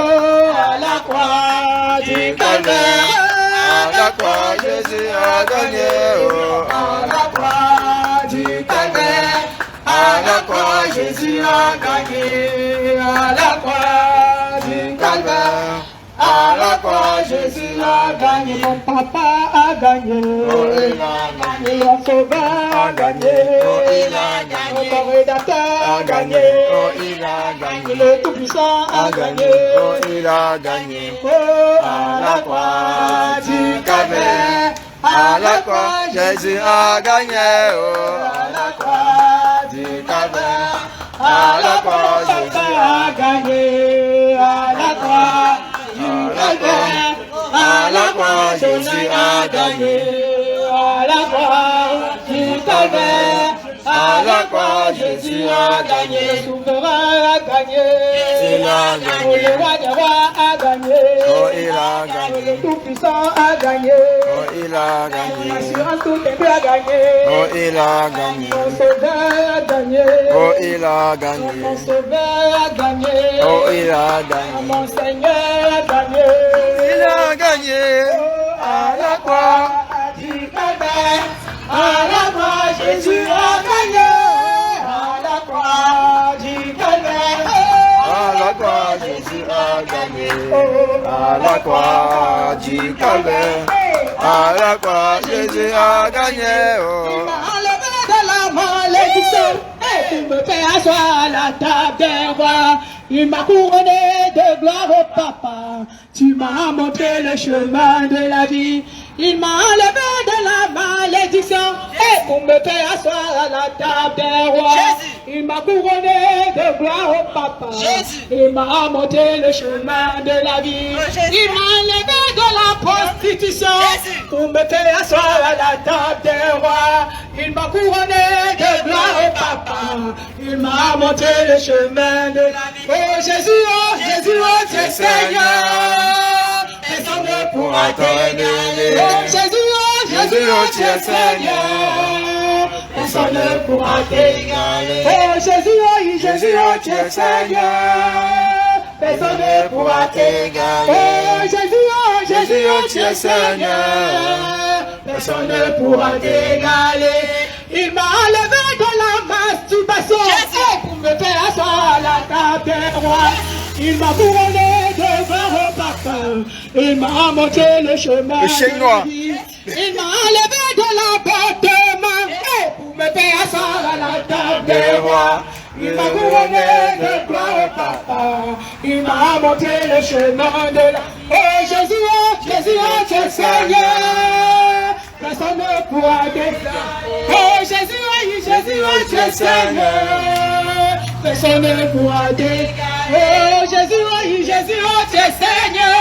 à la croix du calvaire. À la croix, Jésus a gagné. Oh, À la croix du calvaire. À la croix, Jésus a gagné. À la croix du calvaire. À la croix, Jésus a gagné. Mon papa a gagné. oh, il a gagné. Mon sauveur a gagné. Oh, il a gagné. Mon rédacteur a gagné. Oh, il a gagné. Le Tout-Puissant a gagné. Oh, il a gagné. Oh, à la croix du calvaire. À la croix, Jésus a gagné. Oh, À la croix du calvaire. À la croix, Jésus a gagné. À la croix du calvaire. À la croix, Jésus a gagné. À la croix du calvaire. À la croix, Jésus a gagné. Le souverain a gagné. Il a gagné. Le roi des rois a gagné. Oh, il a gagné. Le Tout-Puissant a gagné. Oh, il a gagné. L'assurance tout est a gagné. Oh, il a gagné. Mon sauveur a gagné. Oh, il a Mon gagné. sauveur a gagné. Oh, il a gagné. Mon Seigneur a gagné. Il a gagné. À la croix du calvaire. À la croix, Jésus a gagné. À la croix du calvaire. À la croix, Jésus a gagné. À la croix du calvaire. À la croix, Jésus a gagné. Il Oh. m'a enlevé de la malédiction et pour me faire asseoir à la table des rois. Il m'a couronné de gloire au papa. Tu m'as montré le chemin de la vie. Il m'a enlevé de la malédiction et pour me faire asseoir à la table des rois. Il m'a couronné de gloire au papa. Il m'a montré le chemin de la vie. Il m'a enlevé de la prostitution pour me faire asseoir à la table des rois. Il m'a couronné de gloire au papa. Il m'a montré le chemin de la vie. Oh Jésus, oh tu es Seigneur. Personne ne pourra t'égaler. Oh Jésus, oh tu es Seigneur. Personne ne pourra t'égaler. Oh Jésus, oh tu es Seigneur. Personne ne pourra t'égaler. Oh Jésus, oh tu es Seigneur. Personne ne pourra t'égaler. Il m'a enlevé de la masturbation pour me faire asseoir à la table des rois. Il m'a couronné de gloire au papa. Il m'a montré le chemin de la vie. Il m'a enlevé de l'abattement pour me faire asseoir à la table des rois. Il m'a couronné de gloire au papa. Il m'a montré le chemin de la... Oh Jésus, oh tu es Seigneur. Personne ne pourra t'égaler. Oh Jésus, oh tu es Seigneur. Personne ne pourra t'égaler. Oh Jésus, oh tu es Seigneur.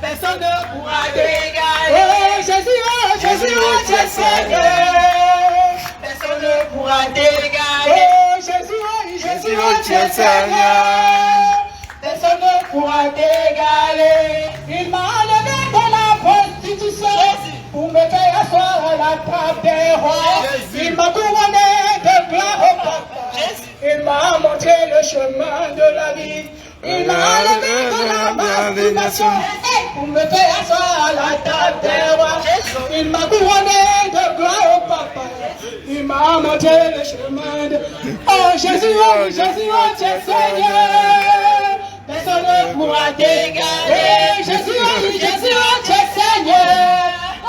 Personne ne pourra t'égaler. Oh Jésus, oh tu es Seigneur. Personne ne pourra t'égaler. Oh Jésus, es Seigneur. Personne ne pourra t'égaler. Il m'a enlevé de la prostitution pour me faire asseoir à la table des rois. Il m'a couronné de gloire au Papa. Il m'a montré le chemin de la vie. Il m'a enlevé de la masturbation pour me faire asseoir à la table des rois. Il m'a couronné de gloire au Papa. Il m'a montré le chemin de... Oh Jésus, oh Jésus, oh tu es Seigneur. Personne ne pourra t'égaler. Jésus, oh Jésus, oh tu es Seigneur. Oh,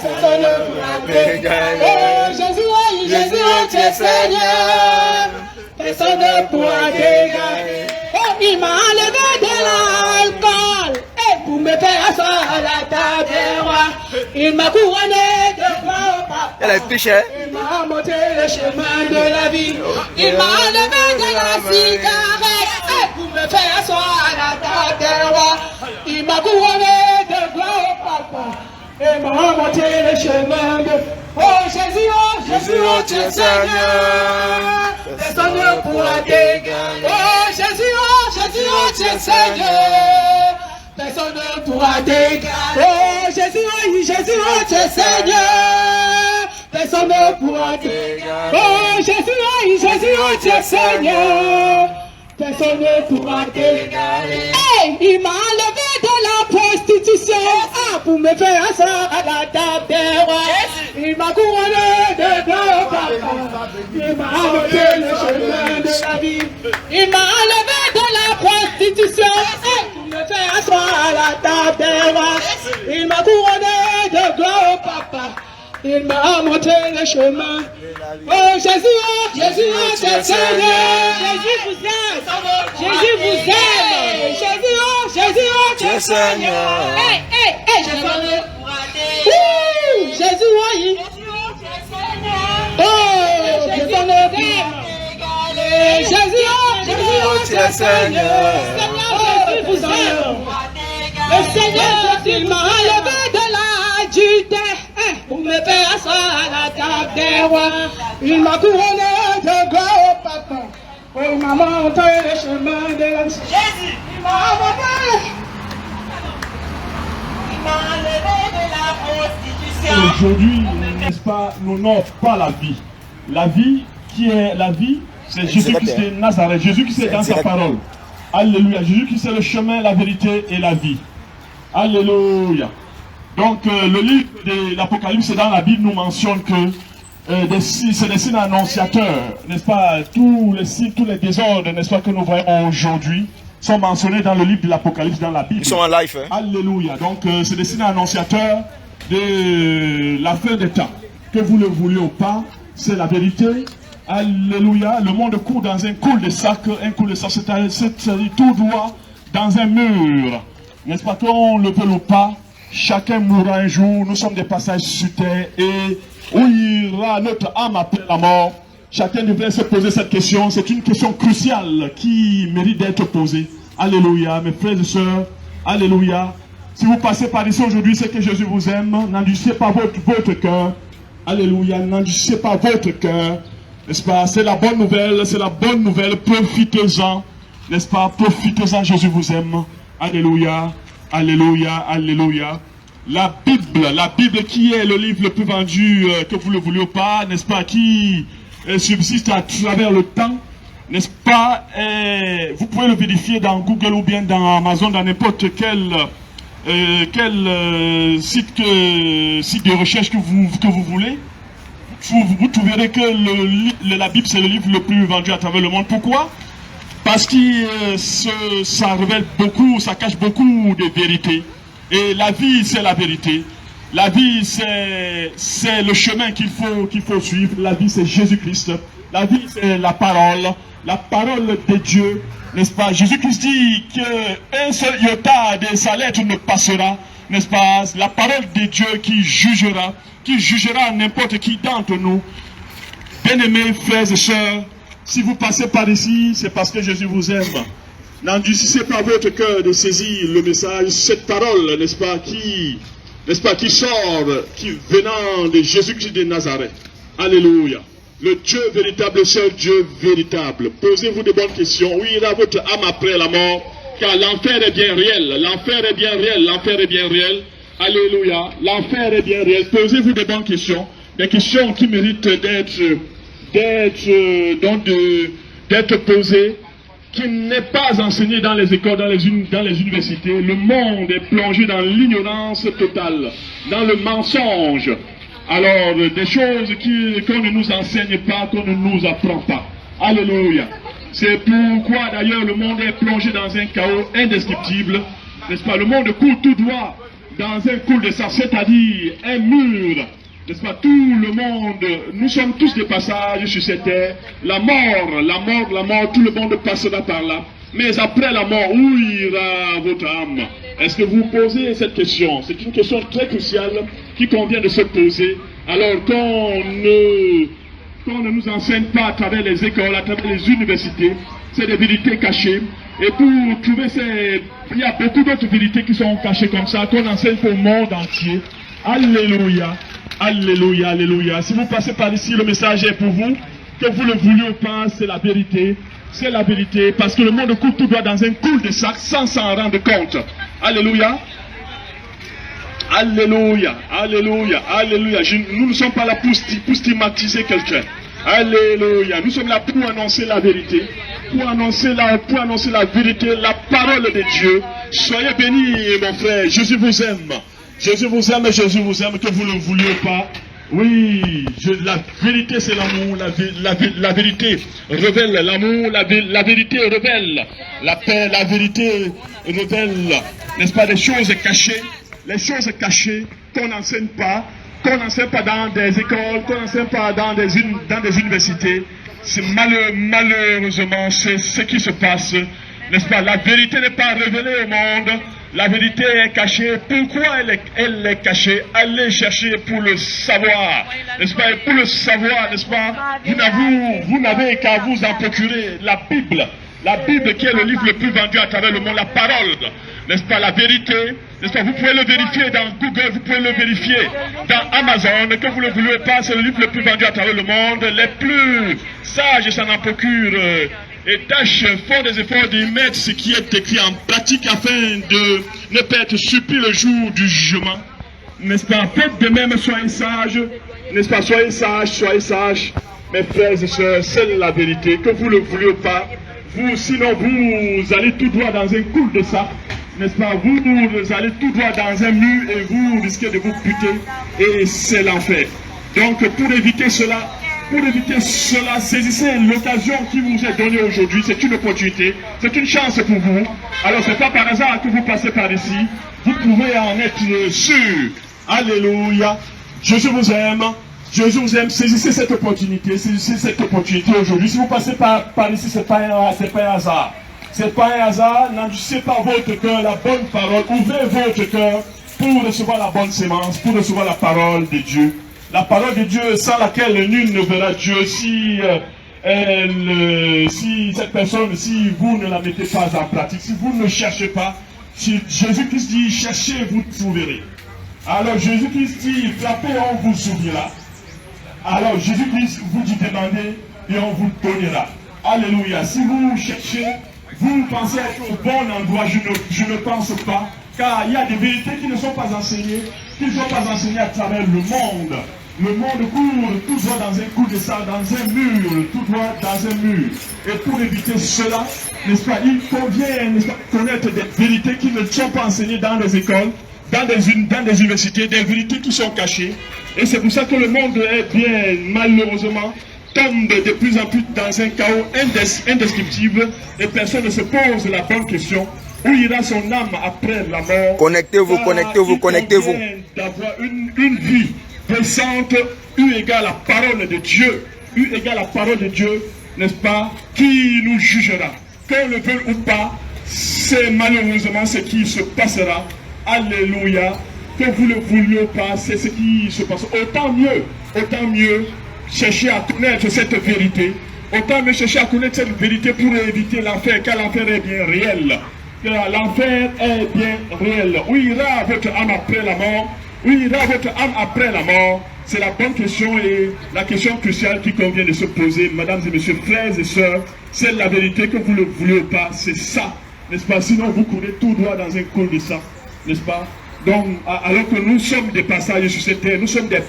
personne ne pourra t'égaler. Oh Jésus, oh Jésus, oh tu es Seigneur. Personne ne pourra t'égaler. Oh, il m'a enlevé de l'alcool et pour me faire asseoir à la table des rois. Il m'a couronné de gloire au Papa. Elle a péché. Il m'a montré le chemin de la vie. Il m'a enlevé de la cigarette et pour me faire asseoir à la table des rois. Il m'a couronné de gloire au Papa. Il m'a montré le chemin de... Oh Jésus, oh tu es Seigneur. Personne ne pourra t'égaler. Oh Jésus, oh tu es Seigneur. Personne ne pourra t'égaler. Oh Jésus, oh tu es Seigneur. Personne ne pourra t'égaler. Oh Jésus, oh tu es Seigneur. Personne ne pourra t'égaler. Hey, il m'a enlevé de la prostitution pour me faire asseoir à la table des rois. Il m'a couronné de gloire au Papa. Il m'a montré le chemin de la vie. Il m'a enlevé de la prostitution pour me faire asseoir à la table des rois. Il m'a couronné de gloire au Papa. Il m'a montré le chemin. Oh Jésus, oh tu es Seigneur. Jésus vous aime. Jésus vous aime. Jésus, oh tu es Seigneur. Hey, Jésus. Jésus, oui. Oh, Jésus vous aime. Jésus, oh tu es Seigneur. Jésus vous aime. Le Seigneur, il m'a enlevé de la Judée pour me faire asseoir à la table des rois. Il m'a couronné de gloire au Papa. Oh, il m'a montré le chemin de la... Jésus, il m'a montré. Il m'a enlevé de la prostitution. Aujourd'hui, n'est-ce pas, n'honore pas la vie. La vie qui est la vie, c'est Jésus-Christ de Nazareth. Jésus-Christ est dans sa parole. Alléluia. Jésus-Christ est le chemin, la vérité et la vie. Alléluia. Donc le livre de l'Apocalypse dans la Bible nous mentionne que c'est des signes annonciateurs, n'est-ce pas? Tous les signes, tous les désordres, n'est-ce pas, que nous voyons aujourd'hui sont mentionnés dans le livre de l'Apocalypse dans la Bible. Ils sont en live. Hein? Alléluia. Donc c'est des signes annonciateurs de la fin des temps. Que vous le vouliez ou pas, c'est la vérité. Alléluia. Le monde court dans un cul-de-sac, c'est-à-dire tout droit dans un mur. N'est-ce pas, qu'on le veut ou pas? Chacun mourra un jour, nous sommes des passages sur terre et où ira notre âme après la mort? Chacun devrait se poser cette question, c'est une question cruciale qui mérite d'être posée. Alléluia, mes frères et sœurs, alléluia. Si vous passez par ici aujourd'hui, c'est que Jésus vous aime, n'endurcissez pas votre cœur. Alléluia, n'endurcissez pas votre cœur. N'est-ce pas? C'est la bonne nouvelle, profitez-en. N'est-ce pas? Profitez-en, Jésus vous aime. Alléluia. Alléluia, alléluia. La Bible qui est le livre le plus vendu, que vous le vouliez ou pas, n'est-ce pas, qui subsiste à travers le temps, n'est-ce pas, vous pouvez le vérifier dans Google ou bien dans Amazon, dans n'importe quel site de recherche que vous voulez. Vous trouverez que la Bible c'est le livre le plus vendu à travers le monde. Pourquoi? Parce que ça révèle beaucoup, ça cache beaucoup de vérités. Et la vie, c'est la vérité. La vie, c'est le chemin qu'il faut suivre. La vie, c'est Jésus-Christ. La vie, c'est la parole de Dieu. N'est-ce pas? Jésus-Christ dit qu'un seul iota de sa lettre ne passera. N'est-ce pas? La parole de Dieu qui jugera n'importe qui d'entre nous. Bien-aimés frères et sœurs, si vous passez par ici, c'est parce que Jésus vous aime. N'endurcissez pas votre cœur de saisir le message, cette parole, n'est-ce pas, qui sort, qui venant de Jésus-Christ de Nazareth. Alléluia. le Dieu véritable, le seul Dieu véritable? Posez-vous de bonnes questions. Où ira votre âme après la mort? Car l'enfer est bien réel. L'enfer est bien réel. L'enfer est bien réel. Alléluia. L'enfer est bien réel. Posez-vous de bonnes questions. Des questions qui méritent d'être posées, qui n'est pas enseigné dans les écoles, dans les universités. Le monde est plongé dans l'ignorance totale, dans le mensonge. Alors, des choses qu'on ne nous enseigne pas, qu'on ne nous apprend pas. Alléluia. C'est pourquoi d'ailleurs le monde est plongé dans un chaos indescriptible. N'est-ce pas? Le monde court tout droit dans un cul-de-sac, c'est-à-dire un mur. N'est-ce pas? Tout le monde, nous sommes tous de passage sur cette terre. La mort, tout le monde passera par là. Mais après la mort, où ira votre âme? Est-ce que vous posez cette question? C'est une question très cruciale qui convient de se poser. Alors qu'on ne nous enseigne pas à travers les écoles, à travers les universités, c'est des vérités cachées. Et pour trouver il y a beaucoup d'autres vérités qui sont cachées comme ça, qu'on enseigne au monde entier. Alléluia. Alléluia, alléluia. Si vous passez par ici, le message est pour vous. Que vous le vouliez ou pas, c'est la vérité. C'est la vérité. Parce que le monde court tout droit dans un cul-de-sac sans s'en rendre compte. Alléluia. Alléluia. Alléluia. Alléluia. Nous ne sommes pas là pour stigmatiser quelqu'un. Alléluia. Nous sommes là pour annoncer la vérité. Pour annoncer la vérité, la parole de Dieu. Soyez bénis, mon frère. Jésus vous aime. Jésus vous aime, Jésus vous aime, que vous ne le vouliez pas. Oui, la vérité c'est l'amour, la vérité révèle l'amour, la vérité révèle la paix, la vérité révèle, n'est-ce pas, des choses cachées, les choses cachées qu'on n'enseigne pas dans des écoles, qu'on n'enseigne pas dans des universités. C'est malheureusement c'est ce qui se passe, n'est-ce pas? La vérité n'est pas révélée au monde. La vérité est cachée. Pourquoi elle est cachée? Allez chercher pour le savoir. N'est-ce pas? Et pour le savoir, n'est-ce pas? Vous n'avez qu'à vous en procurer la Bible. La Bible qui est le livre le plus vendu à travers le monde. La parole. N'est-ce pas? La vérité. N'est-ce pas? Vous pouvez le vérifier dans Google. Vous pouvez le vérifier dans Amazon. Que vous ne le voulez pas, c'est le livre le plus vendu à travers le monde. Les plus sages s'en en procurent. Et font des efforts d'y mettre ce qui est écrit en pratique afin de ne pas être surpris le jour du jugement. N'est-ce pas? Faites de même, soyez sages. N'est-ce pas? Soyez sages. Mes frères et sœurs, c'est la vérité. Que vous le vouliez ou pas. Sinon vous allez tout droit dans un cul-de-sac. N'est-ce pas? Vous allez tout droit dans un mur et vous risquez de vous buter. Et c'est l'enfer. Donc pour éviter cela, saisissez l'occasion qui vous est donnée aujourd'hui. C'est une opportunité, c'est une chance pour vous. Alors c'est pas par hasard que vous passez par ici. Vous pouvez en être sûr. Alléluia. Jésus vous aime. Jésus vous aime. Saisissez cette opportunité. Aujourd'hui. Si vous passez par ici, c'est pas un hasard. C'est pas un hasard. N'endurcissez pas votre cœur, la bonne parole. Ouvrez votre cœur pour recevoir la bonne sémence, pour recevoir la parole de Dieu. La parole de Dieu sans laquelle nul ne verra Dieu. Si cette personne, si vous ne la mettez pas en pratique, si vous ne cherchez pas, si Jésus-Christ dit cherchez, vous trouverez. Alors Jésus-Christ dit frappez, on vous ouvrira. Alors Jésus-Christ vous dit demandez et on vous donnera. Alléluia. Si vous cherchez, vous pensez être au bon endroit, je ne pense pas. Car il y a des vérités qui ne sont pas enseignées, à travers le monde. Le monde court tout droit dans un cul-de-sac, dans un mur, tout droit dans un mur. Et pour éviter cela, n'est-ce pas, il convient, n'est-ce pas, connaître des vérités qui ne sont pas enseignées dans les écoles, dans des universités, des vérités qui sont cachées. Et c'est pour ça que le monde est bien, malheureusement, tombe de plus en plus dans un chaos indescriptible et personne ne se pose la bonne question. Où ira son âme après la mort? Connectez-vous. D'avoir une vie puissante, eu égale la parole de Dieu, n'est-ce pas, qui nous jugera. Qu'on le veuille ou pas, c'est malheureusement ce qui se passera. Alléluia. Que vous le vouliez ou pas, c'est ce qui se passe. Autant mieux chercher à connaître cette vérité. Autant mieux chercher à connaître cette vérité pour éviter l'enfer, car l'enfer est bien réel. L'enfer est bien réel. Où ira votre âme après la mort? Où ira votre âme après la mort? C'est la bonne question et la question cruciale qui convient de se poser, mesdames et messieurs, frères et sœurs. C'est la vérité, que vous le voulez ou pas, c'est ça, n'est-ce pas? Sinon vous courez tout droit dans un col de ça, n'est-ce pas? Donc, alors que nous sommes des passages sur cette terre, nous sommes des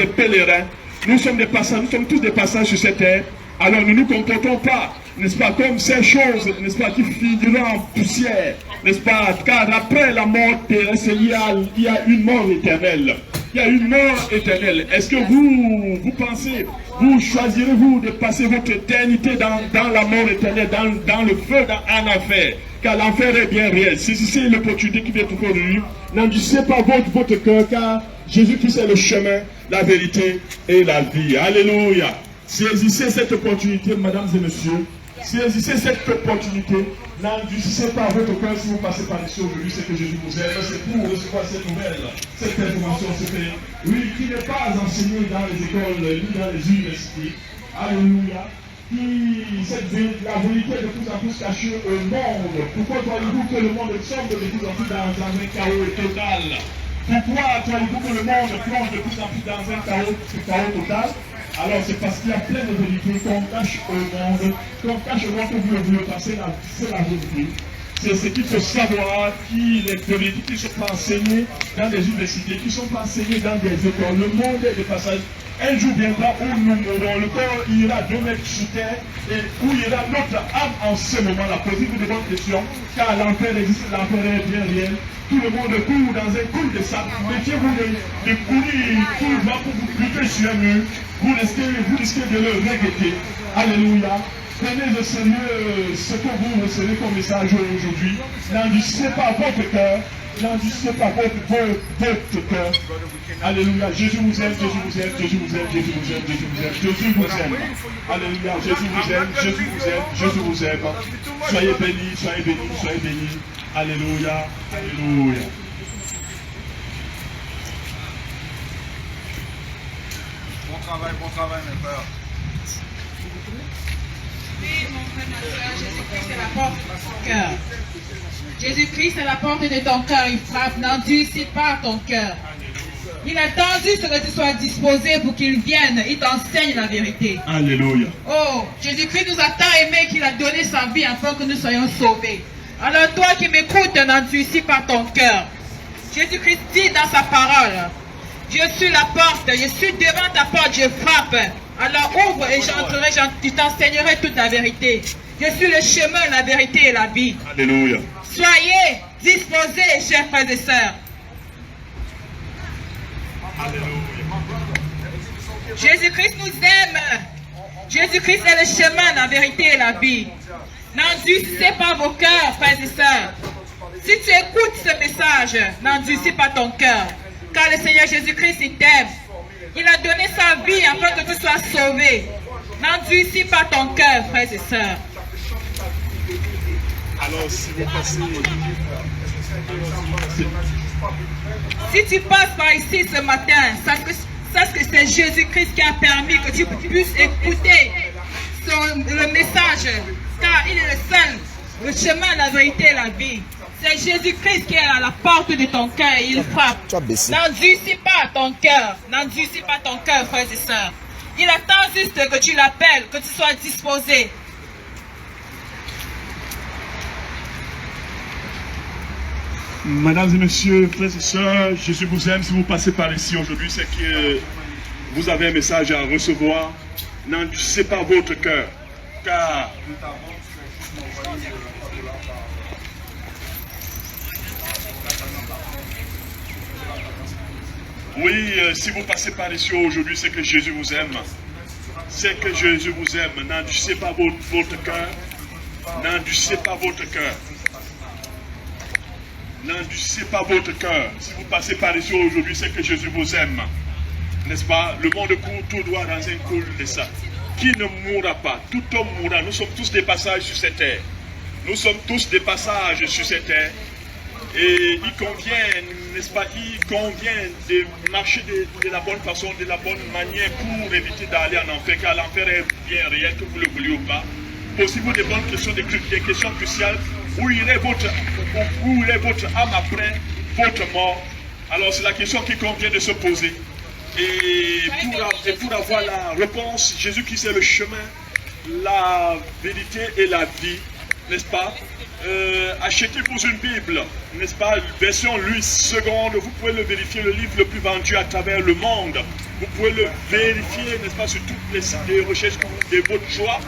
pèlerins, nous sommes des passages, nous sommes tous des passages sur cette terre, alors ne nous comportons pas, n'est-ce pas, comme ces choses, n'est-ce pas, qui finiront en poussière, n'est-ce pas? Car après la mort terrestre, il y a une mort éternelle. Il y a une mort éternelle. Est-ce que vous pensez, vous choisirez-vous de passer votre éternité dans la mort éternelle, dans le feu, en enfer? Car l'enfer est bien réel. Saisissez l'opportunité qui vient tout de lui. N'endurcissez pas votre cœur, car Jésus-Christ est le chemin, la vérité et la vie. Alléluia. Saisissez cette opportunité, mesdames et messieurs. Saisissez cette opportunité. N'endurcissez pas votre cœur si vous passez par ici aujourd'hui, c'est que Jésus vous aime. C'est pour recevoir cette nouvelle, cette information, qui n'est pas enseignée dans les écoles ni dans les universités. Alléluia. La vérité est de plus en plus cachée au monde. Pourquoi croyez-vous que le monde sombre de plus en plus dans un chaos total? Pourquoi croyez-vous que le monde plonge de plus en plus dans un chaos total? Alors c'est parce qu'il y a plein de vérités qu'on cache au monde, que vous le voulez passer, c'est la vérité. C'est ce qu'il faut savoir, les vérités qui ne sont pas enseignées dans les universités, qui ne sont pas enseignées dans des écoles. Le monde est de passage. Un jour viendra où nous mourrons, le corps ira 2 mètres sous terre, et où ira notre âme en ce moment-là. Posez-vous de bonnes questions, car l'enfer existe, l'enfer est bien réel. Tout le monde court dans un cours de sable. Méfiez-vous de courir tout le temps pour vous buter sur un mur. Vous risquez de le regretter. Alléluia. Prenez au sérieux ce que vous recevez comme message aujourd'hui. N'endurcissez pas votre cœur. N'endurcissez pas votre cœur. Alléluia. Jésus vous aime, Jésus vous aime, Jésus vous aime, Jésus vous aime, Jésus vous aime, Jésus vous aime. Alléluia. Jésus vous aime, Jésus vous aime, Jésus vous aime. Soyez bénis, soyez bénis, soyez bénis. Alléluia. Alléluia. Bon travail, mes frères. Oui, mon frère, ma soeur, Jésus-Christ est la porte de ton cœur. Jésus-Christ est la porte de ton cœur. Il frappe, n'endurcis pas ton cœur. Il a attendu ce que tu sois disposé pour qu'il vienne. Il t'enseigne la vérité. Alléluia. Oh, Jésus-Christ nous a tant aimés qu'il a donné sa vie afin que nous soyons sauvés. Alors toi qui m'écoutes, n'endurcis pas ton cœur. Jésus-Christ dit dans sa parole, je suis la porte, je suis devant ta porte, je frappe. Alors ouvre et j'entrerai, tu t'enseignerai toute la vérité. Je suis le chemin, la vérité et la vie. Alléluia. Soyez disposés, chers frères et sœurs. Jésus-Christ nous aime. Jésus-Christ est le chemin, la vérité et la vie. N'endurcissez pas vos cœurs, frères et sœurs. Si tu écoutes ce message, n'endurcis pas ton cœur. Car le Seigneur Jésus-Christ, il t'aime. Il a donné sa vie afin que tu sois sauvé. N'endurcis pas ton cœur, frères et sœurs. Alors, si vous passez... Si tu passes par ici ce matin, sache que c'est Jésus-Christ qui a permis que tu puisses écouter le message. Car il est le seul, le chemin, la vérité et la vie. C'est Jésus-Christ qui est à la porte de ton cœur et il frappe. N'endurcis pas ton cœur. N'endurcis pas ton cœur, frères et sœurs. Il attend juste que tu l'appelles, que tu sois disposé. Mesdames et messieurs, frères et sœurs, Jésus vous aime. Si vous passez par ici aujourd'hui, c'est que vous avez un message à recevoir. N'endurcissez pas votre cœur, car oui, si vous passez par ici aujourd'hui, c'est que Jésus vous aime. C'est que Jésus vous aime. N'endurcissez pas votre cœur. N'endurcissez pas votre cœur. N'endurcissez pas votre cœur. Si vous passez par ici aujourd'hui, c'est que Jésus vous aime. N'est-ce pas? Le monde court tout droit dans un cours de ça. Qui ne mourra pas? Tout homme mourra. Nous sommes tous des passages sur cette terre. Nous sommes tous des passages sur cette terre. Et il convient, n'est-ce pas, il convient de marcher de la bonne façon, de la bonne manière pour éviter d'aller en enfer, car l'enfer est bien réel, que vous le vouliez ou pas. Posez-vous des bonnes questions, des questions cruciales. Où irait votre âme après votre mort? Alors c'est la question qui convient de se poser. Et pour avoir la réponse, Jésus-Christ est le chemin, la vérité et la vie, n'est-ce pas? Achetez-vous une Bible, n'est-ce pas? Version Louis II, vous pouvez le vérifier, le livre le plus vendu à travers le monde. Vous pouvez le vérifier, n'est-ce pas, sur toutes les sites de recherche de votre choix,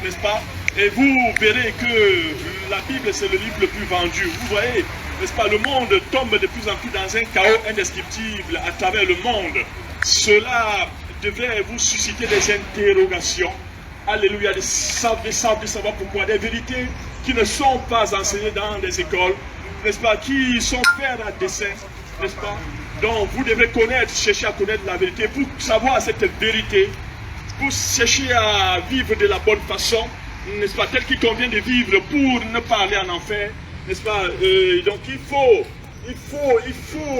n'est-ce pas? Et vous verrez que la Bible, c'est le livre le plus vendu. Vous voyez, n'est-ce pas, le monde tombe de plus en plus dans un chaos indescriptible à travers le monde. Cela devrait vous susciter des interrogations. Alléluia, de savoir pourquoi. Des vérités qui ne sont pas enseignées dans les écoles, n'est-ce pas, qui sont faites à dessein, n'est-ce pas? Donc vous devez connaître, chercher à connaître la vérité pour savoir cette vérité, pour chercher à vivre de la bonne façon, n'est-ce pas, tel qu'il convient de vivre pour ne pas aller en enfer, n'est-ce pas? Donc il faut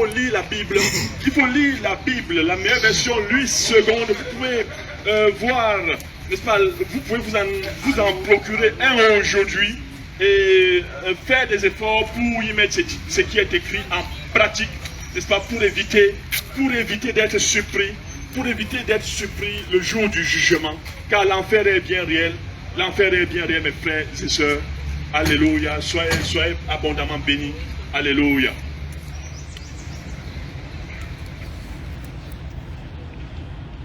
lire la Bible, il faut lire la Bible, la meilleure version, Louis II, vous pouvez voir, n'est-ce pas, vous pouvez vous en procurer un aujourd'hui et faire des efforts pour y mettre ce qui est écrit en pratique, n'est-ce pas, pour éviter d'être surpris, le jour du jugement, car l'enfer est bien réel, mes frères et sœurs. Alléluia, soyez abondamment bénis. Alléluia.